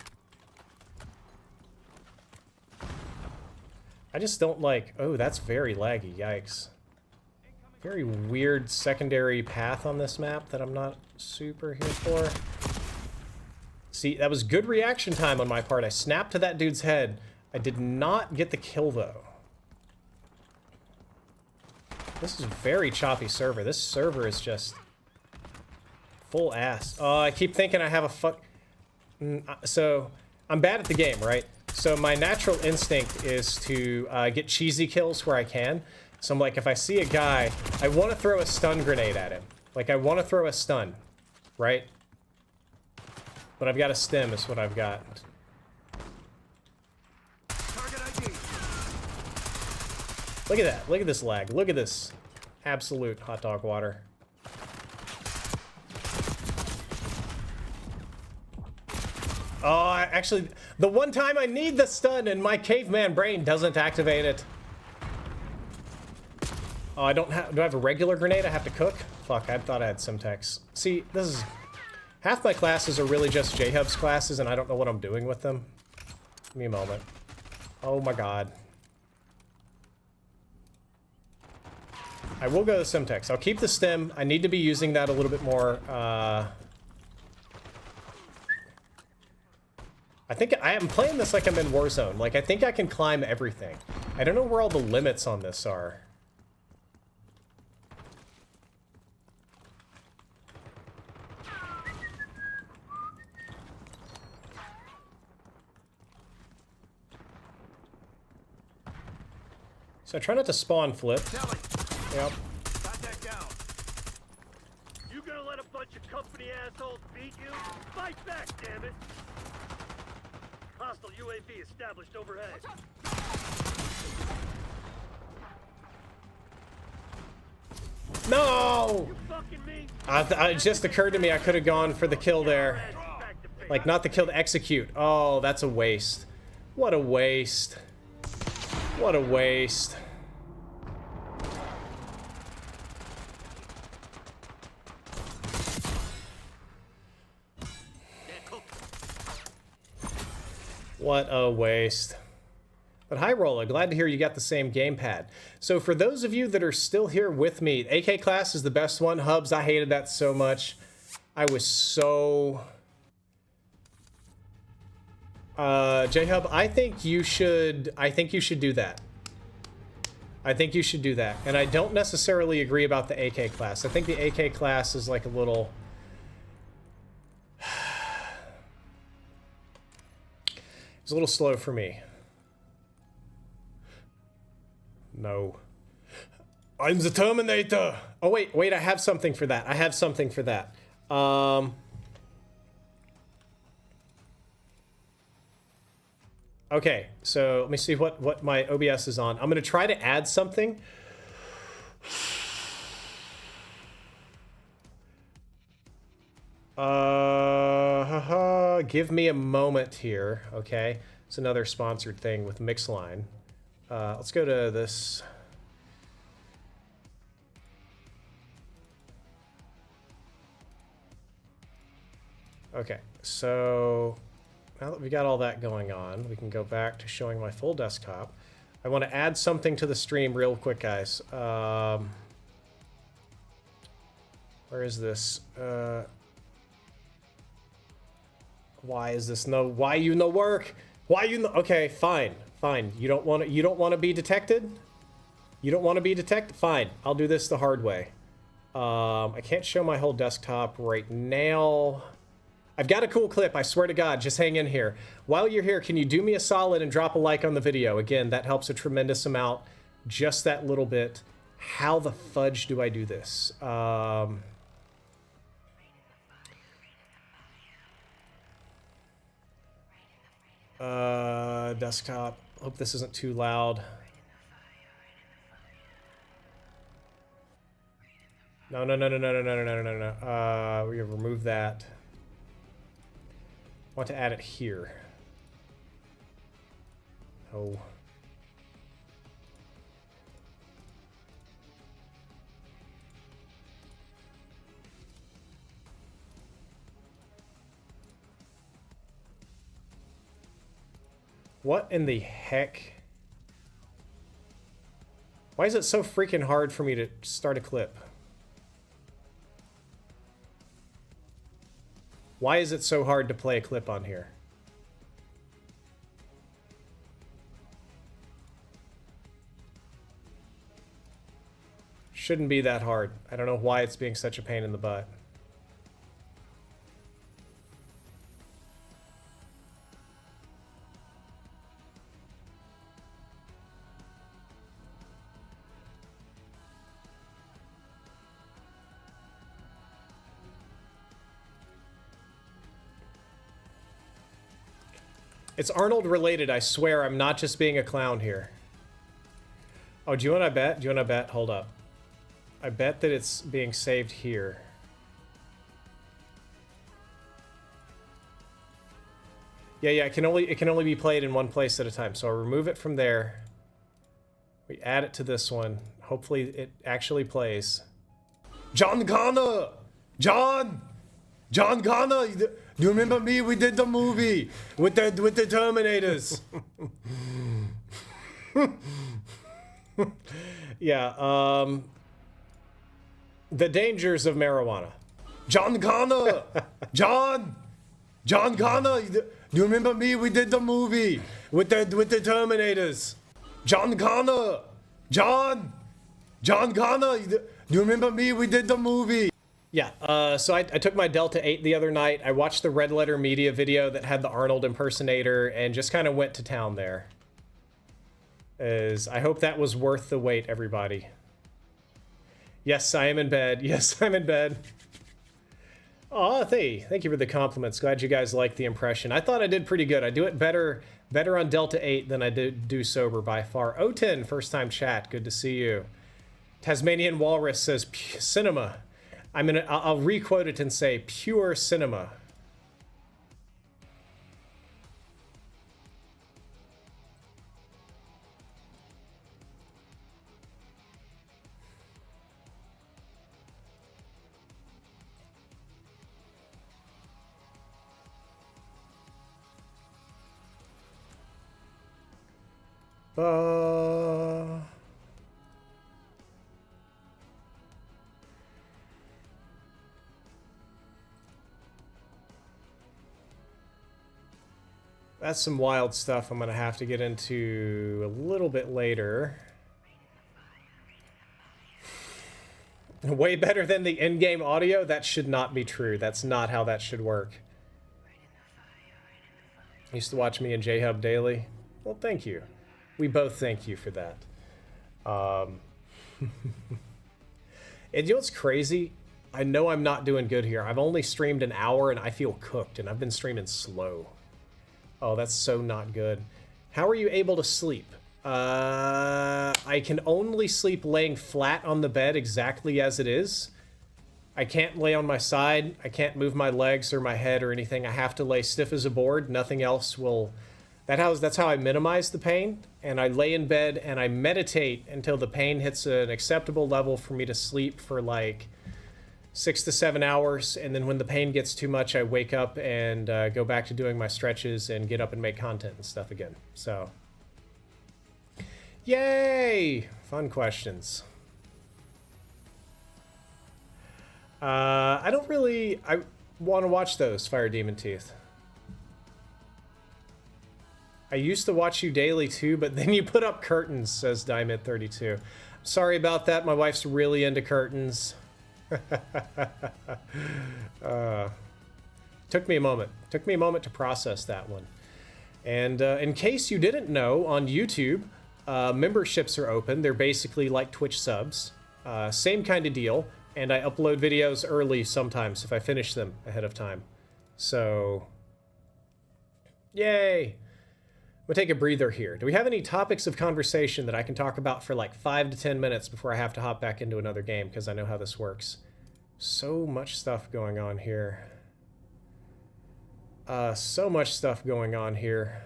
I just don't like... Oh, that's very laggy. Yikes. Very weird secondary path on this map that I'm not super here for. See, that was good reaction time on my part. I snapped to that dude's head. I did not get the kill, though. This is a very choppy server. This server is just full ass. Oh, I keep thinking I have a fuck... So, I'm bad at the game, right? So my natural instinct is to get cheesy kills where I can. So I'm like, if I see a guy, I want to throw a stun grenade at him. Like, I want to throw a stun, right? But I've got a stim is what I've got. Look at that. Look at this lag. Look at this absolute hot dog water. Oh, actually, the one time I need the stun and my caveman brain doesn't activate it. Oh, I don't have... Do I have a regular grenade I have to cook? Fuck, I thought I had Simtex. See, this is... Half my classes are really just J-Hub's classes, and I don't know what I'm doing with them. Give me a moment. Oh my god. I will go to Simtex. I'll keep the stim. I need to be using that a little bit more, I think I am playing this like I'm in Warzone. Like, I think I can climb everything. I don't know where all the limits on this are. So I try not to spawn flip. Yep. Got that down. You gonna let a bunch of company assholes beat you? Fight back, damn it! Hostile UAV established overhead. No! You fucking me? It just occurred to me I could have gone for the kill there. Like, not the kill to execute. Oh, that's a waste. What a waste. What a waste. What a waste. But hi, Rolla. Glad to hear you got the same gamepad. So for those of you that are still here with me, AK class is the best one. Hubs, I hated that so much. I was so... J-Hub, I think you should do that. I think you should do that. And I don't necessarily agree about the AK class. I think the AK class is like a little... It's a little slow for me. No. I'm the Terminator! Oh, wait, I have something for that. I have something for that. Okay, so let me see what my OBS is on. I'm gonna try to add something. Give me a moment here, okay? It's another sponsored thing with Mixline. Let's go to this. Okay, so now that we got all that going on, we can go back to showing my full desktop. I want to add something to the stream real quick, guys. Where is this? Why is this no? Why you no work? Why you no? Okay, fine. You don't want to be detected. You don't want to be detected? Fine, I'll do this the hard way. I can't show my whole desktop right now. I've got a cool clip, I swear to God, just hang in here. While you're here, can you do me a solid and drop a like on the video? Again, that helps a tremendous amount, just that little bit. How the fudge do I do this? Desktop. Hope this isn't too loud. No. We're gonna remove that. I want to add it here. Oh. What in the heck? Why is it so freaking hard for me to start a clip? Why is it so hard to play a clip on here? Shouldn't be that hard. I don't know why it's being such a pain in the butt. It's Arnold related, I swear. I'm not just being a clown here. Oh, do you want to bet? Do you want to bet? Hold up. I bet that it's being saved here. Yeah, it can only be played in one place at a time. So I'll remove it from there. We add it to this one. Hopefully it actually plays. John Connor! John Connor! Do you remember me? We did the movie with the Terminators. Yeah, the dangers of marijuana. John Connor! John Connor! Do you remember me? We did the movie with the Terminators. John Connor! John Connor! Do you remember me? We did the movie. Yeah, so I took my Delta 8 the other night. I watched the Red Letter Media video that had the Arnold impersonator and just kind of went to town there. I hope that was worth the wait, everybody. Yes, I am in bed. Yes, I'm in bed. Aw, thank you for the compliments. Glad you guys liked the impression. I thought I did pretty good. I do it better on Delta 8 than I do sober by far. O10, first time chat. Good to see you. Tasmanian Walrus says cinema. I'll re-quote it and say pure cinema. That's some wild stuff I'm gonna have to get into a little bit later. Way better than the in-game audio? That should not be true. That's not how that should work. Used to watch me and J-Hub daily. Well, thank you. We both thank you for that. And you know what's crazy? I know I'm not doing good here. I've only streamed an hour and I feel cooked, and I've been streaming slow. Oh, that's so not good. How are you able to sleep? I can only sleep laying flat on the bed exactly as it is. I can't lay on my side. I can't move my legs or my head or anything. I have to lay stiff as a board. Nothing else will... That's how I minimize the pain. And I lay in bed and I meditate until the pain hits an acceptable level for me to sleep for like 6 to 7 hours, and then when the pain gets too much, I wake up and go back to doing my stretches and get up and make content and stuff again. So, yay! Fun questions. I want to watch those, Fire Demon Teeth. I used to watch you daily too, but then you put up curtains, says Diamond32. Sorry about that. My wife's really into curtains. Took me a moment. Took me a moment to process that one. And in case you didn't know, on YouTube, memberships are open. They're basically like Twitch subs. Same kind of deal. And I upload videos early sometimes if I finish them ahead of time. So, yay! We'll take a breather here. Do we have any topics of conversation that I can talk about for like 5 to 10 minutes before I have to hop back into another game? Because I know how this works. So much stuff going on here. So much stuff going on here.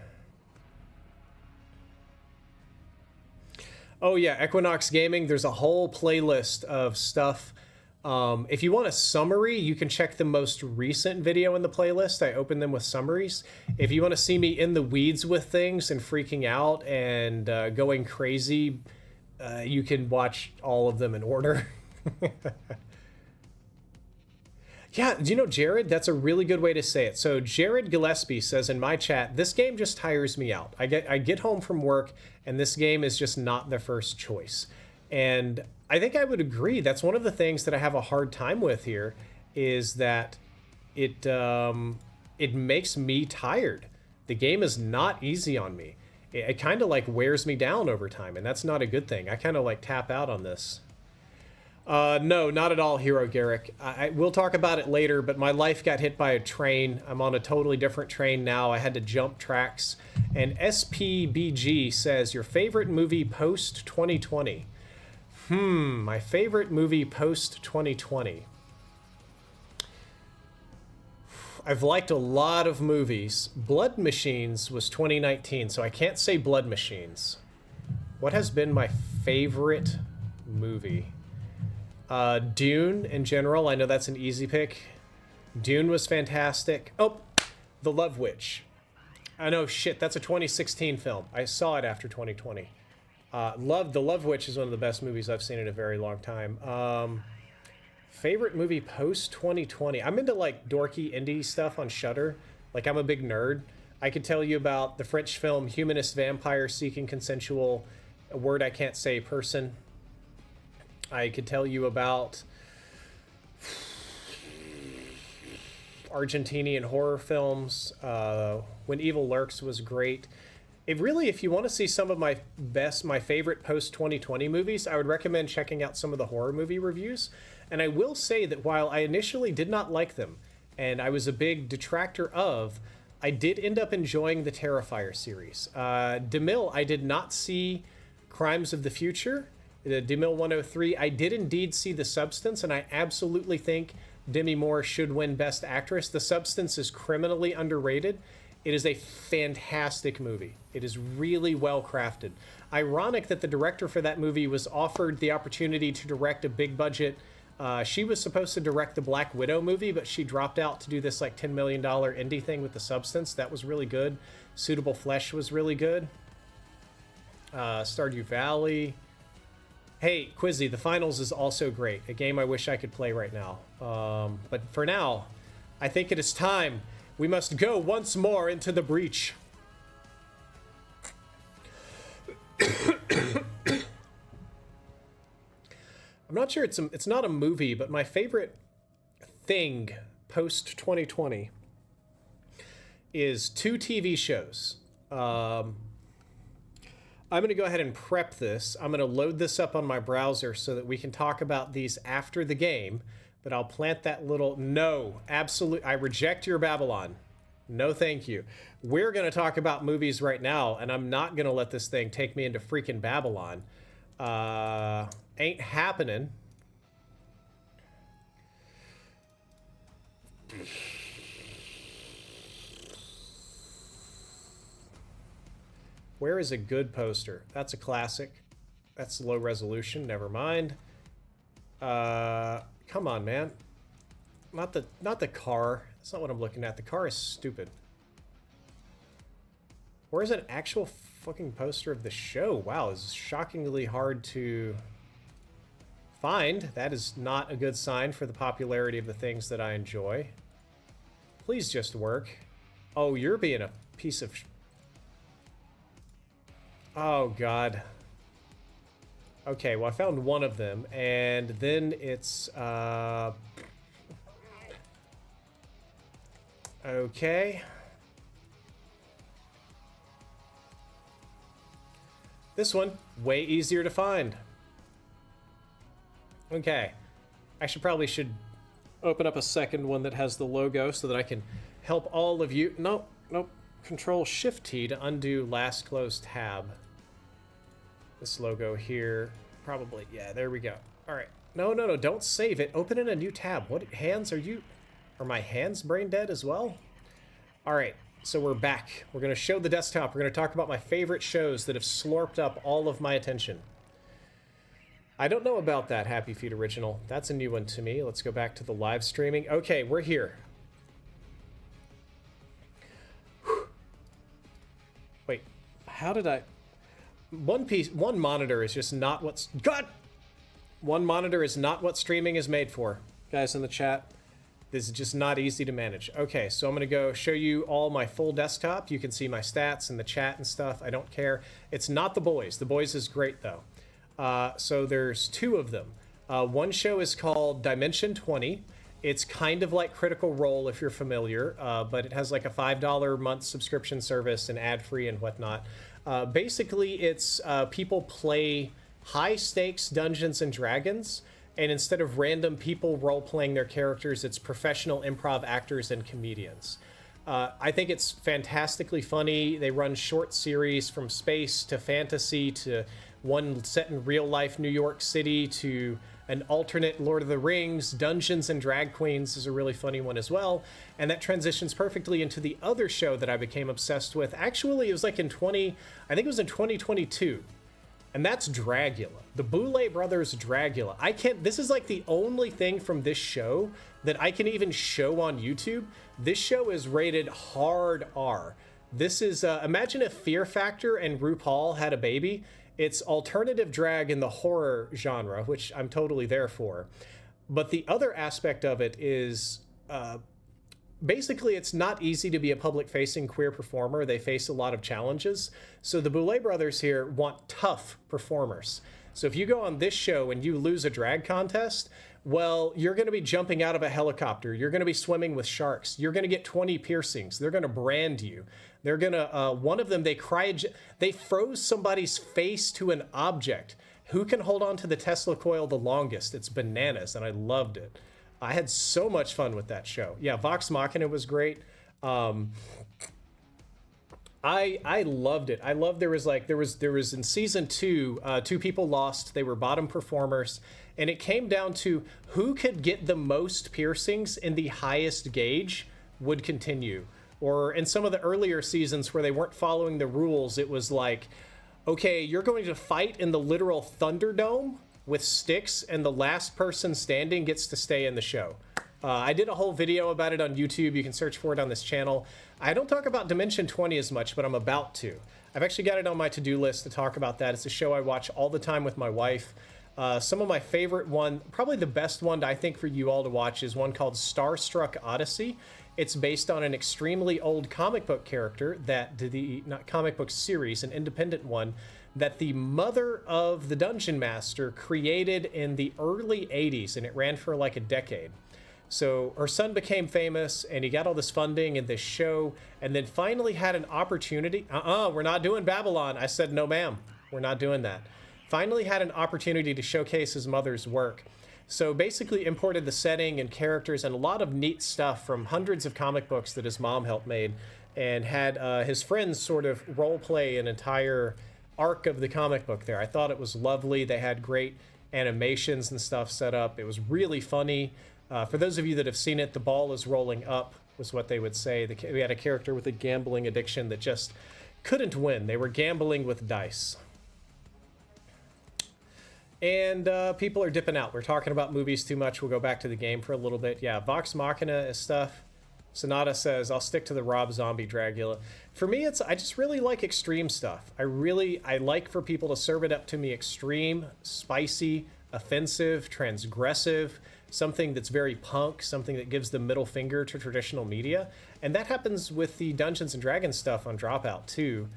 Oh yeah, Equinox Gaming, there's a whole playlist of stuff. If you want a summary, you can check the most recent video in the playlist. I open them with summaries. If you want to see me in the weeds with things and freaking out and going crazy, you can watch all of them in order. Yeah, do you know, Jared? That's a really good way to say it. So Jared Gillespie says in my chat, this game just tires me out. I get home from work, and this game is just not the first choice. And I think I would agree. That's one of the things that I have a hard time with here, is that it makes me tired. The game is not easy on me. It kind of like wears me down over time, and that's not a good thing. I kind of like tap out on this. No, not at all, Hero Garrick. We'll talk about it later, but my life got hit by a train. I'm on a totally different train now. I had to jump tracks. And SPBG says, your favorite movie post-2020? My favorite movie post-2020. I've liked a lot of movies. Blood Machines was 2019, so I can't say Blood Machines. What has been my favorite movie? Dune in general. I know that's an easy pick. Dune was fantastic. Oh, The Love Witch. I know, shit, that's a 2016 film. I saw it after 2020. The Love Witch is one of the best movies I've seen in a very long time. Favorite movie post 2020. I'm into like dorky indie stuff on Shudder. Like, I'm a big nerd. I could tell you about the French film Humanist Vampire Seeking Consensual, a word I can't say, person. I could tell you about Argentinian horror films. When Evil Lurks was great. If you want to see some of my favorite post-2020 movies, I would recommend checking out some of the horror movie reviews. And I will say that while I initially did not like them, and I was a big detractor of, I did end up enjoying the Terrifier series. DeMille, I did not see Crimes of the Future. The DeMille 103, I did indeed see The Substance, and I absolutely think Demi Moore should win Best Actress. The Substance is criminally underrated. It is a fantastic movie. It is really well crafted. Ironic that the director for that movie was offered the opportunity to direct a big budget. She was supposed to direct the Black Widow movie, but she dropped out to do this like $10 million indie thing with The Substance. That was really good. Suitable Flesh was really good. Stardew Valley. Hey, Quizzy, The Finals is also great. A game I wish I could play right now. But for now, I think it is time. We must go once more into the breach. I'm not sure it's not a movie, but my favorite thing post 2020 is 2 TV shows. I'm going to go ahead and prep this. I'm going to load this up on my browser so that we can talk about these after the game, but I'll plant that little... No, absolutely. I reject your Babylon. No, thank you. We're going to talk about movies right now, and I'm not going to let this thing take me into freaking Babylon. Ain't happening. Where is a good poster? That's a classic. That's low resolution. Never mind. Come on, man. Not the car. That's not what I'm looking at. The car is stupid. Where is an actual fucking poster of the show? Wow, this is shockingly hard to find. That is not a good sign for the popularity of the things that I enjoy. Please just work. Oh, you're being a piece of... Oh, God. Okay, well, I found one of them, and then it's, okay. This one, way easier to find. Okay. I should open up a second one that has the logo so that I can help all of you. Nope, nope. Control Shift T to undo last closed tab. This logo here, probably, yeah, there we go. All right. No, no, no, don't save it. Open in a new tab. What hands are you? Are my hands brain dead as well? All right, so we're back. We're going to show the desktop. We're going to talk about my favorite shows that have slurped up all of my attention. I don't know about that Happy Feet original. That's a new one to me. Let's go back to the live streaming. Okay, we're here. Whew. Wait, how did I... One monitor is just not what's... God! One monitor is not what streaming is made for. Guys in the chat, this is just not easy to manage. Okay, so I'm going to go show you all my full desktop. You can see my stats in the chat and stuff. I don't care. It's not The Boys. The Boys is great, though. So there's two of them. One show is called Dimension 20. It's kind of like Critical Role, if you're familiar, but it has like a $5 a month subscription service and ad-free and whatnot. Basically, it's people play high-stakes Dungeons and Dragons, and instead of random people role-playing their characters, it's professional improv actors and comedians. I think it's fantastically funny. They run short series from space to fantasy to one set in real-life New York City to an alternate Lord of the Rings. Dungeons and Drag Queens is a really funny one as well. And that transitions perfectly into the other show that I became obsessed with. Actually, it was like I think it was in 2022. And that's Dragula. The Boulet Brothers Dragula. This is like the only thing from this show that I can even show on YouTube. This show is rated hard R. This is, imagine if Fear Factor and RuPaul had a baby. It's alternative drag in the horror genre, which I'm totally there for. But the other aspect of it is, basically, it's not easy to be a public-facing queer performer. They face a lot of challenges. So the Boulet brothers here want tough performers. So if you go on this show and you lose a drag contest, well, you're going to be jumping out of a helicopter. You're going to be swimming with sharks. You're going to get 20 piercings. They're going to brand you. They're going to, one of them, they froze somebody's face to an object. Who can hold on to the Tesla coil the longest? It's bananas, and I loved it. I had so much fun with that show. Yeah, Vox Machina was great. I loved it. I loved there was in season 2, two people lost. They were bottom performers, and it came down to who could get the most piercings in the highest gauge would continue. Or in some of the earlier seasons where they weren't following the rules, it was like, okay, you're going to fight in the literal Thunderdome with sticks, and the last person standing gets to stay in the show. I did a whole video about it on YouTube. You can search for it on this channel. I don't talk about Dimension 20 as much, but I'm about to. I've actually got it on my to-do list to talk about that. It's a show I watch all the time with my wife. Some of my favorite one, probably the best one I think for you all to watch, is one called Starstruck Odyssey. It's based on an extremely old comic book character not comic book series, an independent one, that the mother of the Dungeon Master created in the early 80s, and it ran for like a decade. So her son became famous, and he got all this funding in this show, and then finally had an opportunity. We're not doing Babylon. I said, no, ma'am, we're not doing that. Finally had an opportunity to showcase his mother's work. So basically imported the setting and characters and a lot of neat stuff from hundreds of comic books that his mom helped made, and had his friends sort of role play an entire arc of the comic book there. I thought it was lovely. They had great animations and stuff set up. It was really funny. For those of you that have seen it, the ball is rolling up was what they would say. We had a character with a gambling addiction that just couldn't win. They were gambling with dice. And people are dipping out. We're talking about movies too much. We'll go back to the game for a little bit. Yeah, Vox Machina is stuff. Sonata says, I'll stick to the Rob Zombie Dragula. For me, I just really like extreme stuff. I like for people to serve it up to me extreme, spicy, offensive, transgressive, something that's very punk, something that gives the middle finger to traditional media. And that happens with the Dungeons and Dragons stuff on Dropout too.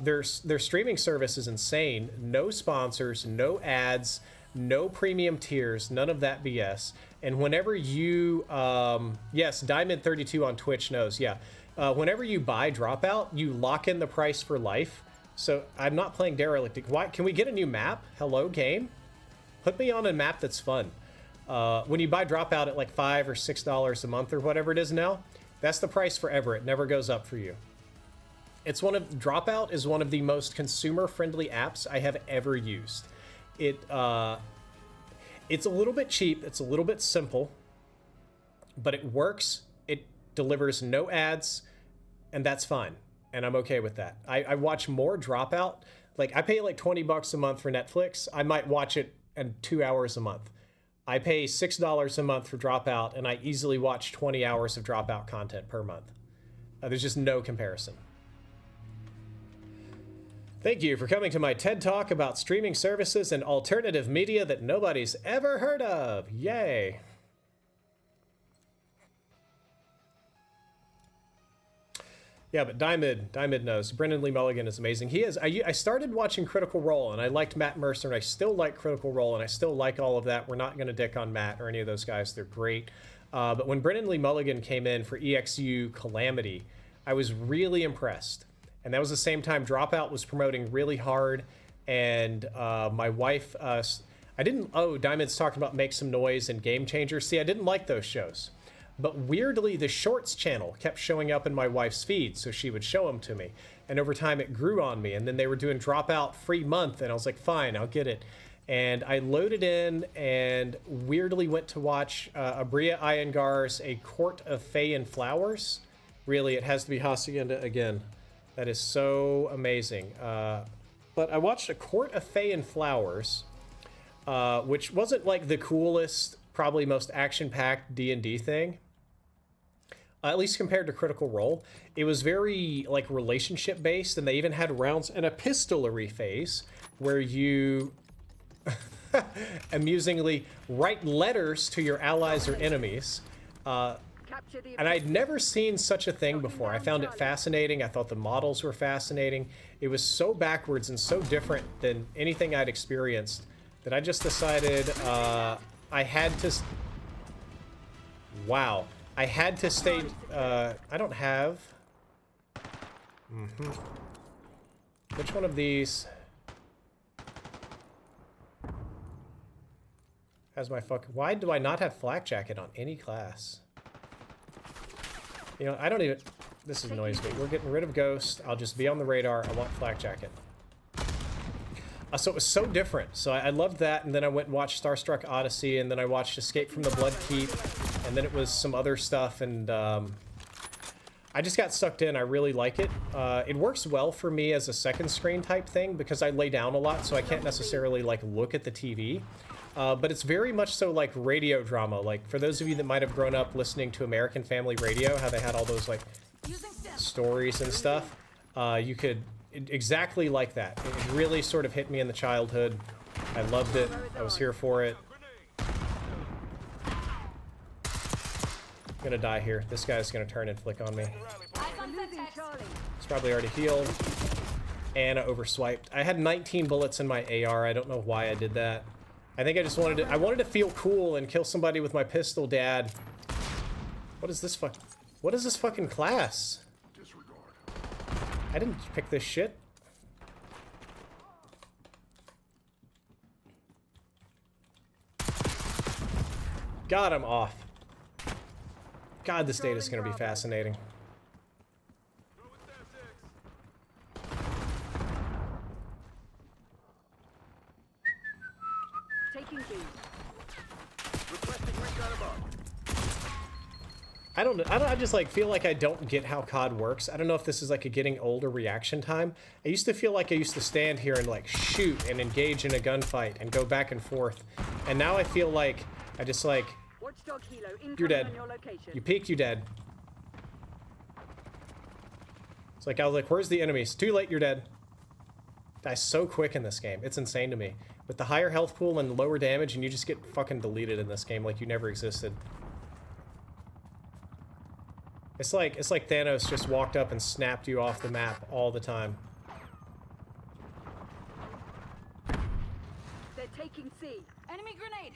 Their streaming service is insane. No sponsors, no ads, no premium tiers, none of that BS. And whenever you, yes, Diamond32 on Twitch knows, yeah. Whenever you buy Dropout, you lock in the price for life. So I'm not playing Derelict. Why? Can we get a new map? Hello, game? Put me on a map that's fun. When you buy Dropout at like $5 or $6 a month or whatever it is now, that's the price forever. It never goes up for you. It's Dropout is one of the most consumer-friendly apps I have ever used. It's a little bit cheap. It's a little bit simple, but it works. It delivers no ads, and that's fine. And I'm okay with that. I watch more Dropout. Like, I pay like $20 a month for Netflix. I might watch it in 2 hours a month. I pay $6 a month for Dropout, and I easily watch 20 hours of Dropout content per month. There's just no comparison. Thank you for coming to my TED Talk about streaming services and alternative media that nobody's ever heard of. Yay. Yeah, but Diamond knows. Brendan Lee Mulligan is amazing. He is. I started watching Critical Role, and I liked Matt Mercer, and I still like Critical Role, and I still like all of that. We're not going to dick on Matt or any of those guys. They're great. But when Brendan Lee Mulligan came in for EXU Calamity, I was really impressed. And that was the same time Dropout was promoting really hard, and my wife, Diamond's talking about Make Some Noise and Game Changer. See, I didn't like those shows. But weirdly, the Shorts channel kept showing up in my wife's feed, so she would show them to me. And over time, it grew on me. And then they were doing Dropout free month, and I was like, fine, I'll get it. And I loaded in and weirdly went to watch Abria Iyengar's A Court of Fey and Flowers. Really, it has to be Hacienda again. That is so amazing. But I watched A Court of Fey and Flowers, which wasn't like the coolest, probably most action-packed D&D thing. At least compared to Critical Role. It was very like relationship based, and they even had rounds and epistolary phase where you amusingly write letters to your allies or enemies. And I'd never seen such a thing before. I found it fascinating. I thought the models were fascinating. It was so backwards and so different than anything I'd experienced that I just decided I had to... Wow. I had to stay... I don't have... Which one of these has my fucking... Why do I not have Flak Jacket on any class? You know, I don't even... This annoys me. We're getting rid of Ghost. I'll just be on the radar. I want Flak Jacket. So it was so different. So I loved that, and then I went and watched Starstruck Odyssey, and then I watched Escape from the Blood Keep, and then it was some other stuff, and I just got sucked in. I really like it. It works well for me as a second screen type thing because I lay down a lot, so I can't necessarily like look at the TV. But it's very much so like radio drama. Like for those of you that might have grown up listening to American Family Radio, how they had all those like stories and stuff, you could exactly like that. It really sort of hit me in the childhood. I loved it. I was here for it. I'm gonna die here. This guy's gonna turn and flick on me. It's probably already healed. And I overswiped. I had 19 bullets in my AR. I don't know why I did that. I think I just wanted to... I wanted to feel cool and kill somebody with my pistol, Dad. What is this What is this fucking class? I didn't pick this shit. God, I'm off. God, this data's gonna be fascinating. Taking B. Requesting recon above. I don't know. I just like feel like I don't get how COD works. I don't know if this is like a getting older reaction time. I used to feel like I used to stand here and like shoot and engage in a gunfight and go back and forth. And now I feel like I just like, Watchdog Hilo incoming you're dead. on your location. You peek, you dead. It's like I was like, where's the enemies? Too late, you're dead. Die so quick in this game. It's insane to me. With the higher health pool and lower damage, and you just get fucking deleted in this game like you never existed. It's like Thanos just walked up and snapped you off the map all the time. We're taking C. Enemy grenade.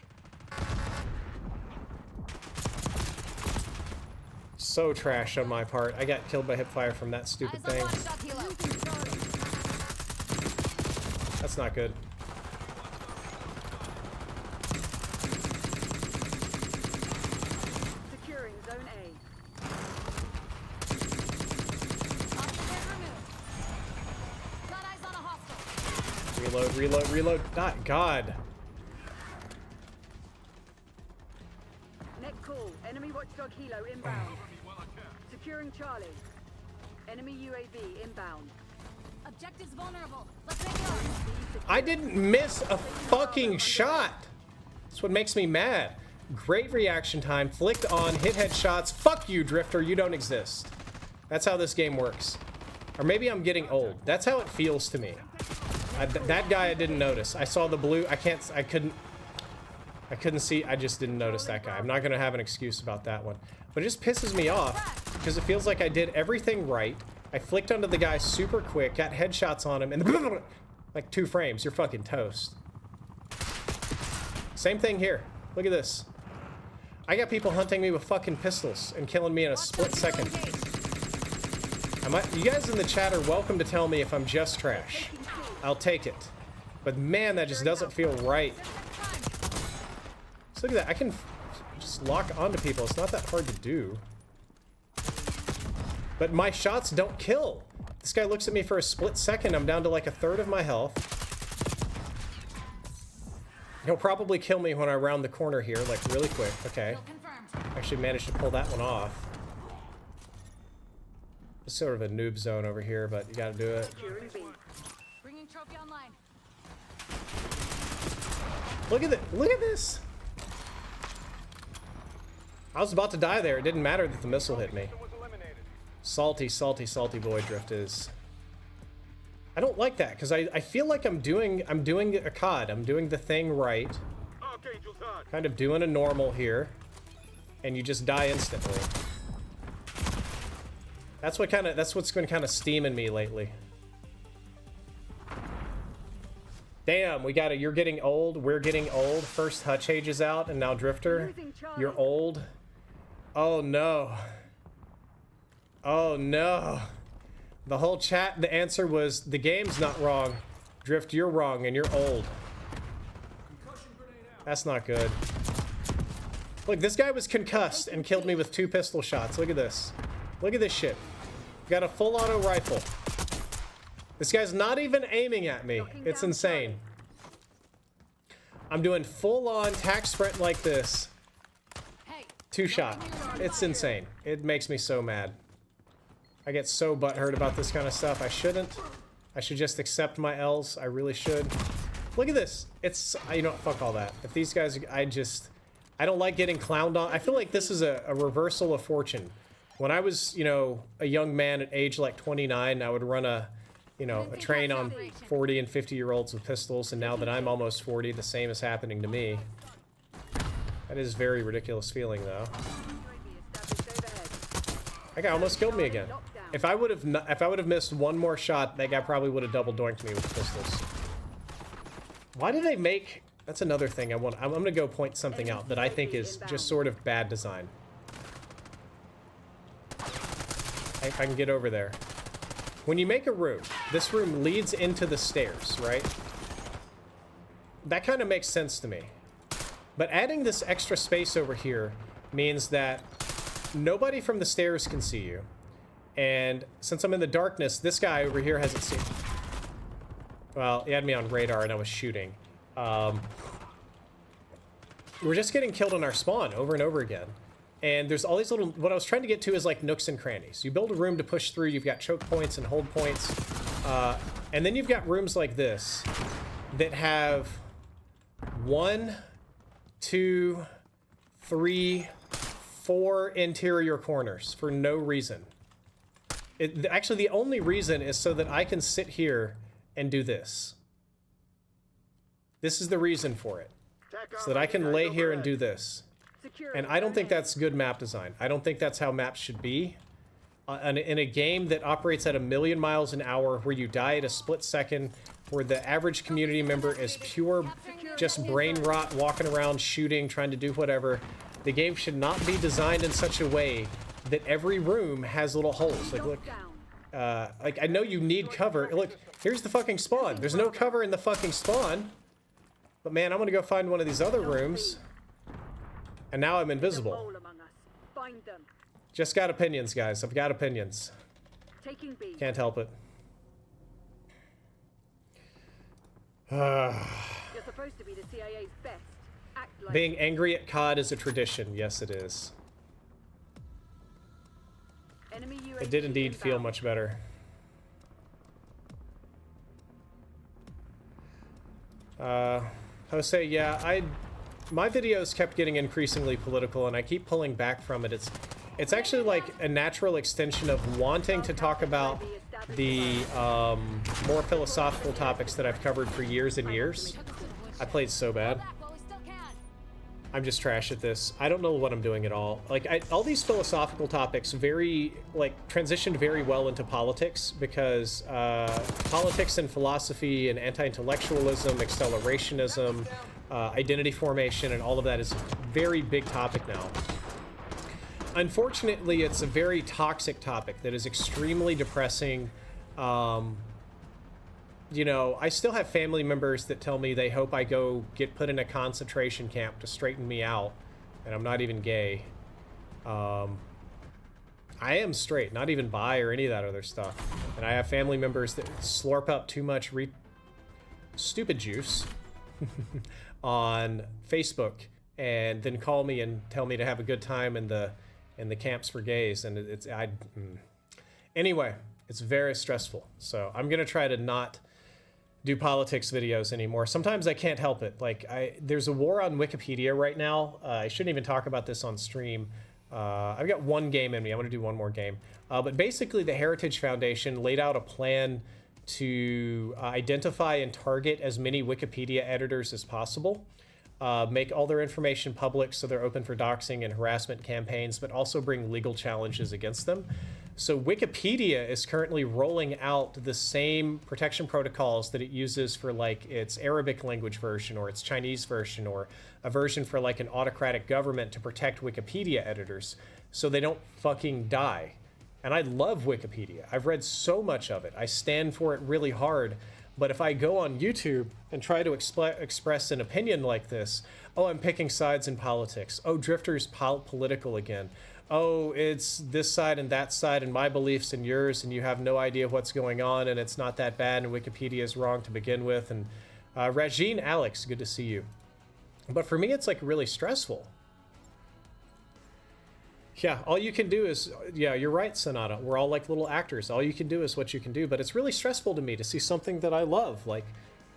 So trash on my part. I got killed by hipfire from that stupid Eyes on thing. watchdog helo. That's not good. Securing Zone A. Oxygen removed. Got eyes on a hostile. Reload, reload, reload. God. Net call. Enemy watchdog helo inbound. Securing Charlie. Enemy UAV inbound. Objectives vulnerable. Let's make it ours. I didn't miss a fucking shot. That's what makes me mad. Great reaction time. Flicked on, hit headshots. Fuck you, Drifter. You don't exist. That's how this game works. Or maybe I'm getting old. That's how it feels to me. That guy I didn't notice. I saw the blue. I couldn't see. I just didn't notice that guy. I'm not going to have an excuse about that one. But it just pisses me off because it feels like I did everything right. I flicked onto the guy super quick, got headshots on him, and like 2 frames. You're fucking toast. Same thing here. Look at this. I got people hunting me with fucking pistols and killing me in a split second. You guys in the chat are welcome to tell me if I'm just trash. I'll take it. But man, that just doesn't feel right. So look at that. I can just lock onto people. It's not that hard to do. But my shots don't kill. This guy looks at me for a split second. I'm down to like 1/3 of my health. He'll probably kill me when I round the corner here, like really quick. Okay. Actually managed to pull that one off. It's sort of a noob zone over here, but you gotta do it. Securing B. Bringing trophy online. Look at it. Look at this. I was about to die there. It didn't matter that the missile hit me. Salty, salty, salty boy Drift is. I don't like that because I feel like I'm doing a COD. I'm doing the thing right. Kind of doing a normal here, and you just die instantly. That's what's been kind of steaming me lately. Damn, you're getting old. We're getting old. First Hutch Age is out, and now Drifter. You're old. Oh no. Oh no. The whole chat, the answer was, the game's not wrong. Drift, you're wrong, and you're old. That's not good. Look, this guy was concussed and killed me with 2 pistol shots. Look at this. Look at this shit. Got a full auto rifle. This guy's not even aiming at me. It's insane. I'm doing full-on tac sprint like this. 2 shot. It's insane. It makes me so mad. I get so butthurt about this kind of stuff. I shouldn't. I should just accept my L's. I really should. Look at this. It's, you know, fuck all that. If these guys, I don't like getting clowned on. I feel like this is a reversal of fortune. When I was, you know, a young man at age like 29, I would run a train on 40 and 50-year-olds with pistols, and now that I'm almost 40, the same is happening to me. That is a very ridiculous feeling, though. That guy almost killed me again. If I would have missed one more shot, that guy probably would have double doinked me with pistols. Why do they make? That's another thing I'm gonna go point something out that I think is just sort of bad design. If I can get over there. When you make a room, this room leads into the stairs, right? That kind of makes sense to me. But adding this extra space over here means that nobody from the stairs can see you. And since I'm in the darkness, this guy over here hasn't seen me. Well, he had me on radar and I was shooting. We're just getting killed on our spawn over and over again. And there's all these little, what I was trying to get to is like nooks and crannies. You build a room to push through, you've got choke points and hold points. And then you've got rooms like this that have 1, 2, 3, 4 interior corners for no reason. Actually, the only reason is so that I can sit here and do this. This is the reason for it. So that I can lay here and do this. And I don't think that's good map design. I don't think that's how maps should be. In a game that operates at 1,000,000 miles an hour, where you die at a split second, where the average community member is pure just brain rot, walking around, shooting, trying to do whatever. The game should not be designed in such a way that every room has little holes. Like, look, like, I know you need cover. Look, here's the fucking spawn. There's no cover in the fucking spawn. But man, I'm gonna go find one of these other rooms. And now I'm invisible. Find them. Just got opinions, guys. I've got opinions. Taking B. Can't help it. You're supposed to be the CIA's best. Act like Being angry at COD is a tradition. Yes, it is. enemy UAV It did indeed feel inbound. much better. Jose, yeah, my videos kept getting increasingly political, and I keep pulling back from it. It's actually like a natural extension of wanting to talk about the more philosophical topics that I've covered for years and years. I played so bad. Back while we still can. I'm just trash at this. I don't know what I'm doing at all. Like, all these philosophical topics transitioned very well into politics, because politics and philosophy and anti-intellectualism, accelerationism, identity formation, and all of that is a very big topic now. Unfortunately, it's a very toxic topic that is extremely depressing. You know, I still have family members that tell me they hope I go get put in a concentration camp to straighten me out, and I'm not even gay. I am straight, not even bi or any of that other stuff. And I have family members that slurp up too much stupid juice on Facebook and then call me and tell me to have a good time in the camps for gays, and anyway, it's very stressful. So I'm gonna try to not do politics videos anymore. Sometimes I can't help it. Like, there's a war on Wikipedia right now. I shouldn't even talk about this on stream. I've got one game in me. I'm gonna do one more game. But basically, the Heritage Foundation laid out a plan to identify and target as many Wikipedia editors as possible. Make all their information public so they're open for doxing and harassment campaigns, but also bring legal challenges against them. So Wikipedia is currently rolling out the same protection protocols that it uses for, like, its Arabic language version or its Chinese version, or a version for, like, an autocratic government to protect Wikipedia editors so they don't fucking die. And I love Wikipedia. I've read so much of it. I stand for it really hard. But if I go on YouTube and try to express an opinion like this, oh, I'm picking sides in politics. Oh, Drifter's political again. Oh, it's this side and that side and my beliefs and yours, and you have no idea what's going on, and it's not that bad, and Wikipedia is wrong to begin with. And Rajin, Alex, good to see you. But for me, it's like really stressful. Yeah, all you can do is, yeah, you're right, Sonata. We're all like little actors. All you can do is what you can do. But it's really stressful to me to see something that I love, like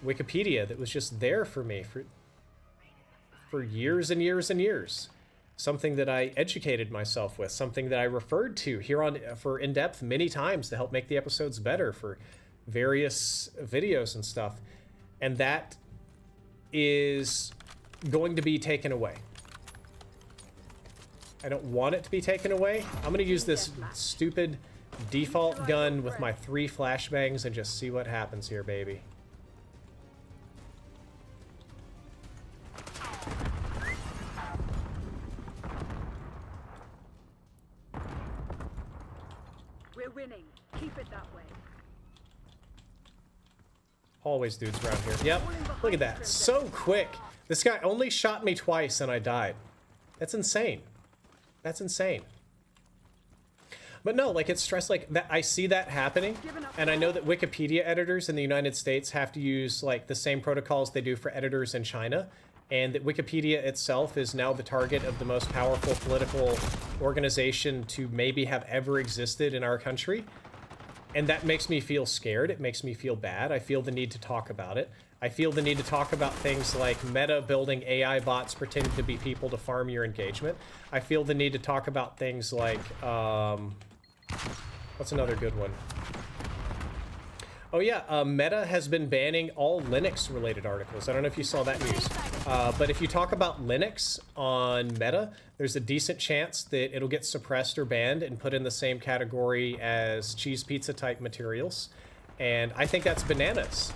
Wikipedia, that was just there for me for years and years and years. Something that I educated myself with, something that I referred to here on for in-depth many times to help make the episodes better for various videos and stuff. And that is going to be taken away. I don't want it to be taken away. I'm going to use this stupid default gun with my 3 flashbangs and just see what happens here, baby. We're winning. Keep it that way. Always dudes around here. Yep. Look at that. So quick. This guy only shot me twice and I died. That's insane. That's insane. But no, like, it's stress like that. I see that happening, and I know that Wikipedia editors in the United States have to use like the same protocols they do for editors in China, and that Wikipedia itself is now the target of the most powerful political organization to maybe have ever existed in our country. And that makes me feel scared. It makes me feel bad. I feel the need to talk about it. I feel the need to talk about things like Meta building AI bots pretending to be people to farm your engagement. I feel the need to talk about things like, what's another good one? Oh yeah, Meta has been banning all Linux-related articles. I don't know if you saw that news. But if you talk about Linux on Meta, there's a decent chance that it'll get suppressed or banned and put in the same category as cheese pizza type materials. And I think that's bananas.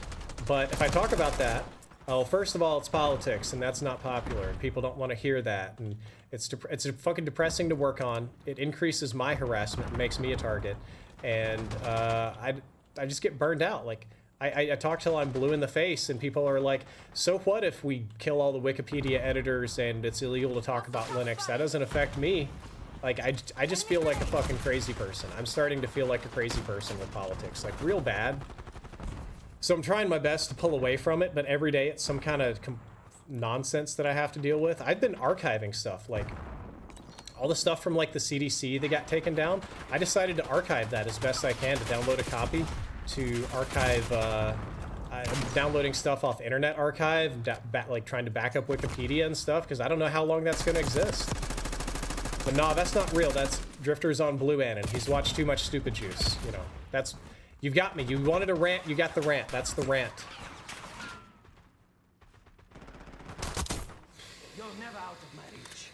But if I talk about that, oh, first of all, it's politics, and that's not popular, and people don't want to hear that, and it's fucking depressing to work on. It increases my harassment and makes me a target, and I just get burned out. Like, I talk till I'm blue in the face, and people are like, so what if we kill all the Wikipedia editors and it's illegal to talk about Linux? That doesn't affect me. Like, I just feel like a fucking crazy person. I'm starting to feel like a crazy person with politics, like real bad. So I'm trying my best to pull away from it, but every day it's some kind of nonsense that I have to deal with. I've been archiving stuff, like all the stuff from like the CDC that got taken down. I decided to archive that as best I can, to download a copy, to archive. I'm downloading stuff off Internet Archive, like trying to back up Wikipedia and stuff, because I don't know how long that's going to exist. But nah, that's not real. That's Drifter's on Blue and he's watched too much Stupid Juice. You know, that's. You've got me. You wanted a rant, you got the rant. That's the rant. You're never out of my reach.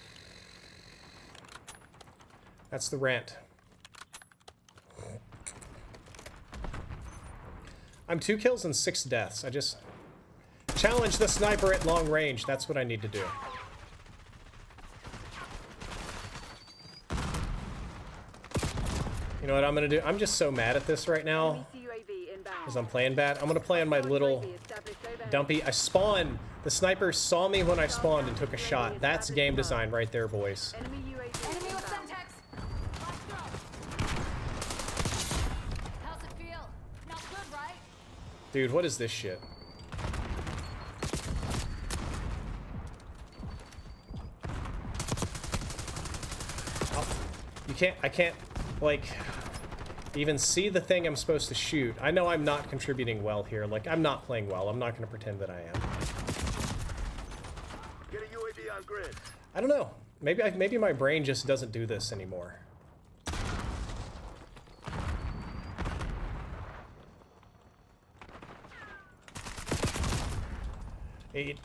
That's the rant. I'm 2 kills and 6 deaths. I just challenge the sniper at long range. That's what I need to do. You know what I'm gonna do? I'm just so mad at this right now because I'm playing bad. I'm gonna play on my little dumpy. I spawned. The sniper saw me when I spawned and took a shot. That's game design right there, boys. Enemy with Semtex. Last throw. How's it feel? Not good, right? Dude, what is this shit? I can't, like, even see the thing I'm supposed to shoot. I know I'm not contributing well here. Like, I'm not playing well. I'm not going to pretend that I am. Get a UAV on grid. I don't know. Maybe my brain just doesn't do this anymore.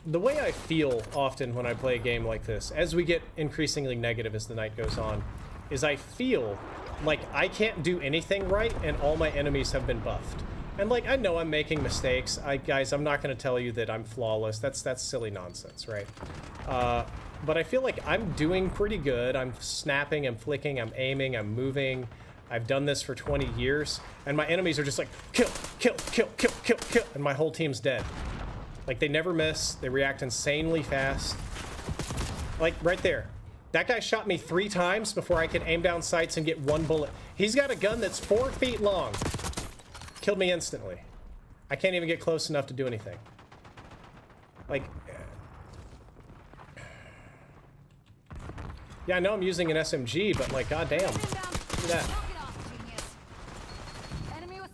The way I feel often when I play a game like this, as we get increasingly negative as the night goes on, is I feel like I can't do anything right and all my enemies have been buffed. And like, I know I'm making mistakes. Guys, I'm not going to tell you that I'm flawless. That's silly nonsense, right? But I feel like I'm doing pretty good. I'm snapping, I'm flicking, I'm aiming, I'm moving. I've done this for 20 years. And my enemies are just like, kill, kill, kill, kill, kill, kill. And my whole team's dead. Like, they never miss. They react insanely fast. Like, right there. That guy shot me 3 times before I could aim down sights and get 1 bullet. He's got a gun that's 4 feet long. Killed me instantly. I can't even get close enough to do anything. Like... Yeah, I know I'm using an SMG, but like, goddamn. Look at that. Enemy with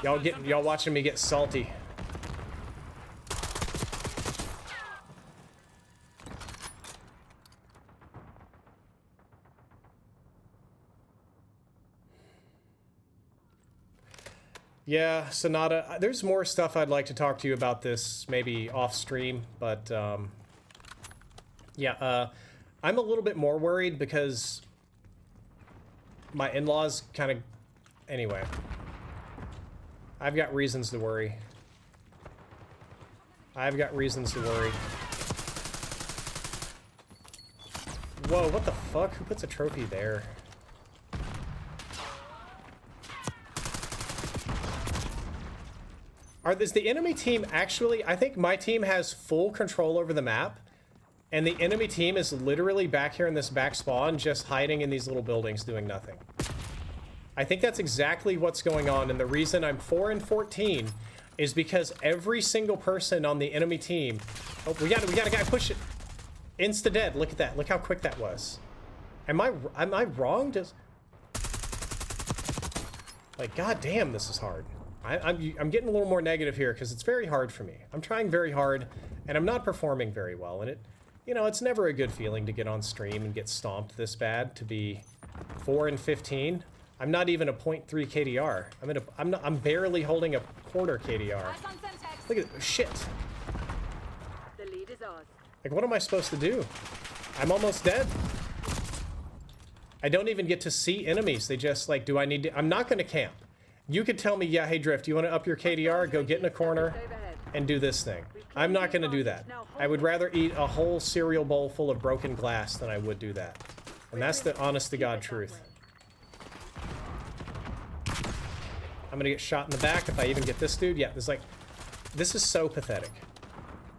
Semtex. Y'all watching me get salty. Yeah, Sonata, there's more stuff I'd like to talk to you about this, maybe off stream, but yeah, I'm a little bit more worried because my in-laws kind of, anyway, I've got reasons to worry. I've got reasons to worry. Whoa, what the fuck? Who puts a trophy there? Is the enemy team actually... I think my team has full control over the map, and the enemy team is literally back here in this back spawn, just hiding in these little buildings doing nothing. I think that's exactly what's going on, and the reason I'm 4 and 14 is because every single person on the enemy team... Oh, we got a guy, push it! Insta-dead, look at that, look how quick that was. Am I wrong? Like, goddamn, this is hard. I'm getting a little more negative here because it's very hard for me. I'm trying very hard, and I'm not performing very well. And it's never a good feeling to get on stream and get stomped this bad. To be 4 and 15, I'm not even a 0.3 KDR. I'm barely holding a quarter KDR. Look at shit. The lead is ours. Like, what am I supposed to do? I'm almost dead. I don't even get to see enemies. They just like, do I need to? I'm not going to camp. You could tell me, yeah, hey Drift, you want to up your KDR? Go get in a corner and do this thing. I'm not going to do that. I would rather eat a whole cereal bowl full of broken glass than I would do that. And that's the honest to God truth. I'm going to get shot in the back if I even get this dude. Yeah, this is so pathetic.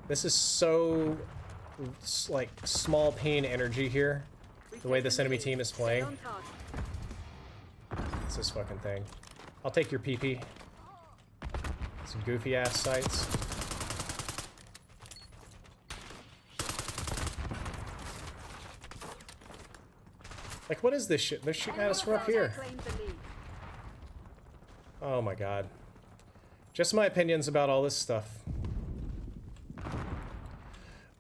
This is so, like, small pain energy here. The way this enemy team is playing. It's this fucking thing. I'll take your PP. Some goofy ass sights. Like, what is this shit? They're shooting at us from up here. Oh my god. Just my opinions about all this stuff.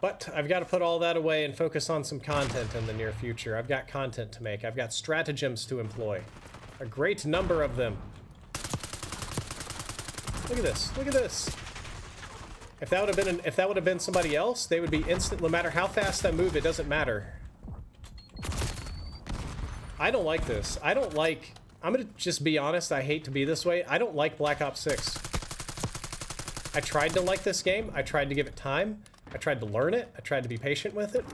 But I've got to put all that away and focus on some content in the near future. I've got content to make. I've got stratagems to employ. A great number of them. Look at this. Look at this. If that would have been somebody else, they would be instant. No matter how fast I move, it doesn't matter. I don't like this. I don't like. I'm gonna just be honest. I hate to be this way. I don't like Black Ops 6. I tried to like this game. I tried to give it time. I tried to learn it. I tried to be patient with it.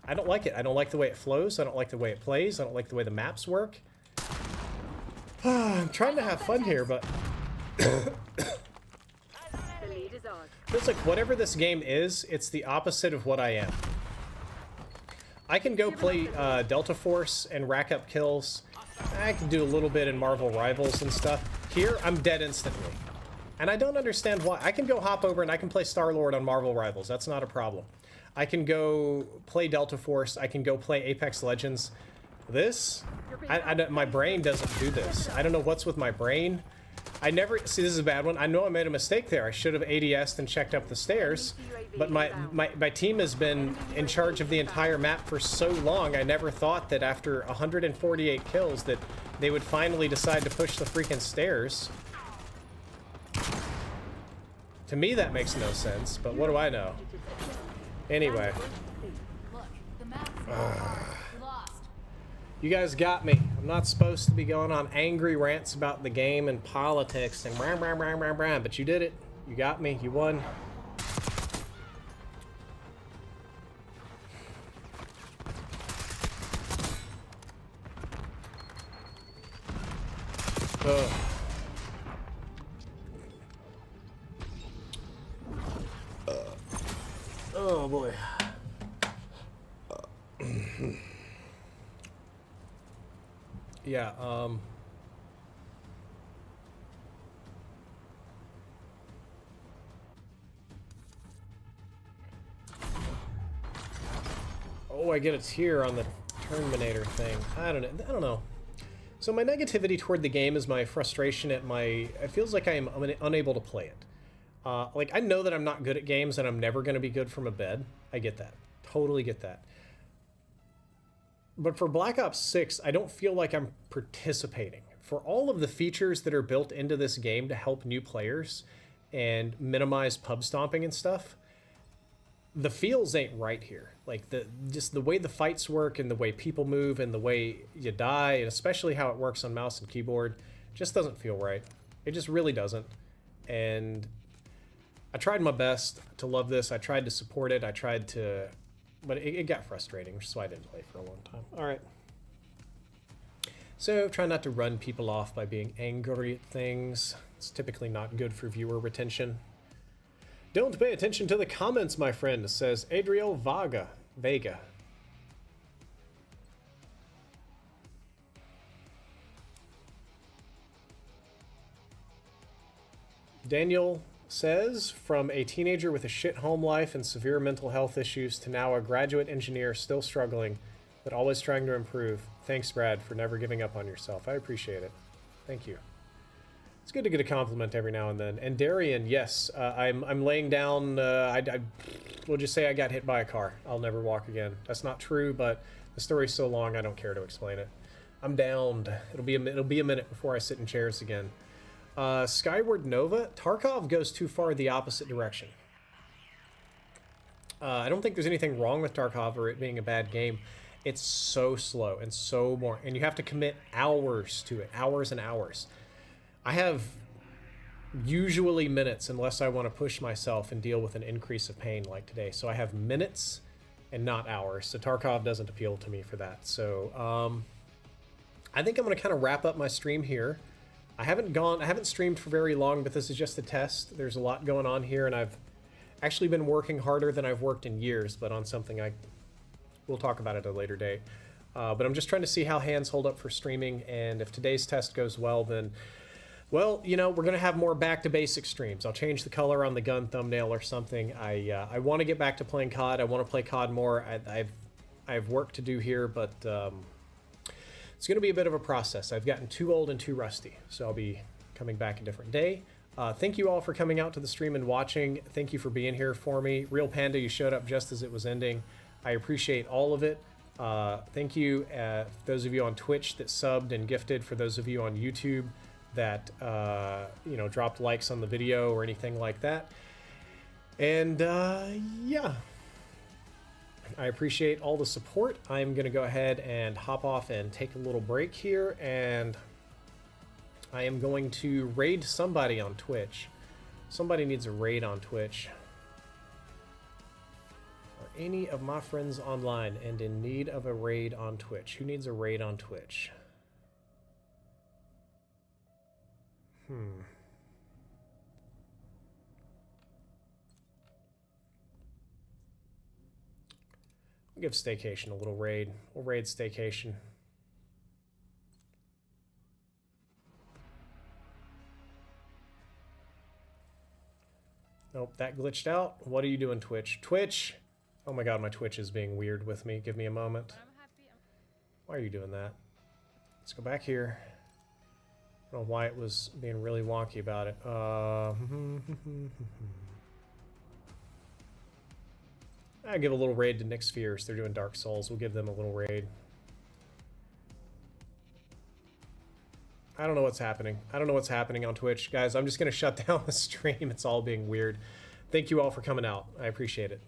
I don't like it. I don't like the way it flows. I don't like the way it plays. I don't like the way the maps work. I'm trying to have fun here, but feels like whatever this game is, it's the opposite of what I am. I can go play Delta Force and rack up kills. I can do a little bit in Marvel Rivals and stuff. Here, I'm dead instantly. And I don't understand why. I can go hop over and I can play Star-Lord on Marvel Rivals. That's not a problem. I can go play Delta Force. I can go play Apex Legends. This, my brain doesn't do this. I don't know what's with my brain. I never, see, this is a bad one. I know I made a mistake there. I should have ADS'd and checked up the stairs. But my team has been in charge of the entire map for so long, I never thought that after 148 kills that they would finally decide to push the freaking stairs. To me, that makes no sense, but what do I know? Anyway. You guys got me. I'm not supposed to be going on angry rants about the game and politics and rah, rah, rah, rah, rah, but you did it. You got me. You won. Ugh. Oh boy. Yeah, oh, I get a tier on the Terminator thing. I don't know. So my negativity toward the game is my frustration at it feels like I am unable to play it. Like, I know that I'm not good at games and I'm never going to be good from a bed. I get that. Totally get that. But for Black Ops 6, I don't feel like I'm participating. For all of the features that are built into this game to help new players and minimize pub stomping and stuff, the feels ain't right here. Like, just the way the fights work and the way people move and the way you die, and especially how it works on mouse and keyboard, just doesn't feel right. It just really doesn't. And I tried my best to love this. I tried to support it. But it got frustrating, which is why I didn't play for a long time. All right. So try not to run people off by being angry at things. It's typically not good for viewer retention. Don't pay attention to the comments, my friend, says Adriel Vega. Daniel says, from a teenager with a shit home life and severe mental health issues to now a graduate engineer still struggling, but always trying to improve. Thanks, Brad, for never giving up on yourself. I appreciate it. Thank you. It's good to get a compliment every now and then. And Darian, yes, I'm laying down. We'll just say I got hit by a car. I'll never walk again. That's not true, but the story's so long I don't care to explain it. I'm downed. It'll be a minute before I sit in chairs again. Skyward Nova, Tarkov goes too far the opposite direction. I don't think there's anything wrong with Tarkov or it being a bad game. It's so slow and so more, and you have to commit hours to it, hours and hours. I have usually minutes unless I want to push myself and deal with an increase of pain like today. So I have minutes and not hours. So Tarkov doesn't appeal to me for that. So I think I'm going to kind of wrap up my stream here. I haven't streamed for very long, but this is just a test. There's a lot going on here, and I've actually been working harder than I've worked in years, but on something we'll talk about it at a later date. But I'm just trying to see how hands hold up for streaming, and if today's test goes well, then, well, you know, we're going to have more back to basic streams. I'll change the color on the gun thumbnail or something. I want to get back to playing COD. I want to play COD more. I have work to do here, but it's going to be a bit of a process. I've gotten too old and too rusty, so I'll be coming back a different day. Thank you all for coming out to the stream and watching. Thank you for being here for me. Real Panda, you showed up just as it was ending. I appreciate all of it. Thank you, those of you on Twitch that subbed and gifted, for those of you on YouTube that you know, dropped likes on the video or anything like that. And yeah, I appreciate all the support. I'm gonna go ahead and hop off and take a little break here, and I am going to raid somebody on Twitch. Somebody needs a raid on Twitch. Are any of my friends online and in need of a raid on Twitch? Who needs a raid on Twitch? We'll give Staycation a little raid. We'll raid Staycation. Nope, that glitched out. What are you doing, Twitch? Twitch! Oh my god, my Twitch is being weird with me. Give me a moment. Why are you doing that? Let's go back here. I don't know why it was being really wonky about it. I'll give a little raid to Nick's Fears. They're doing Dark Souls. We'll give them a little raid. I don't know what's happening. I don't know what's happening on Twitch. Guys, I'm just going to shut down the stream. It's all being weird. Thank you all for coming out. I appreciate it.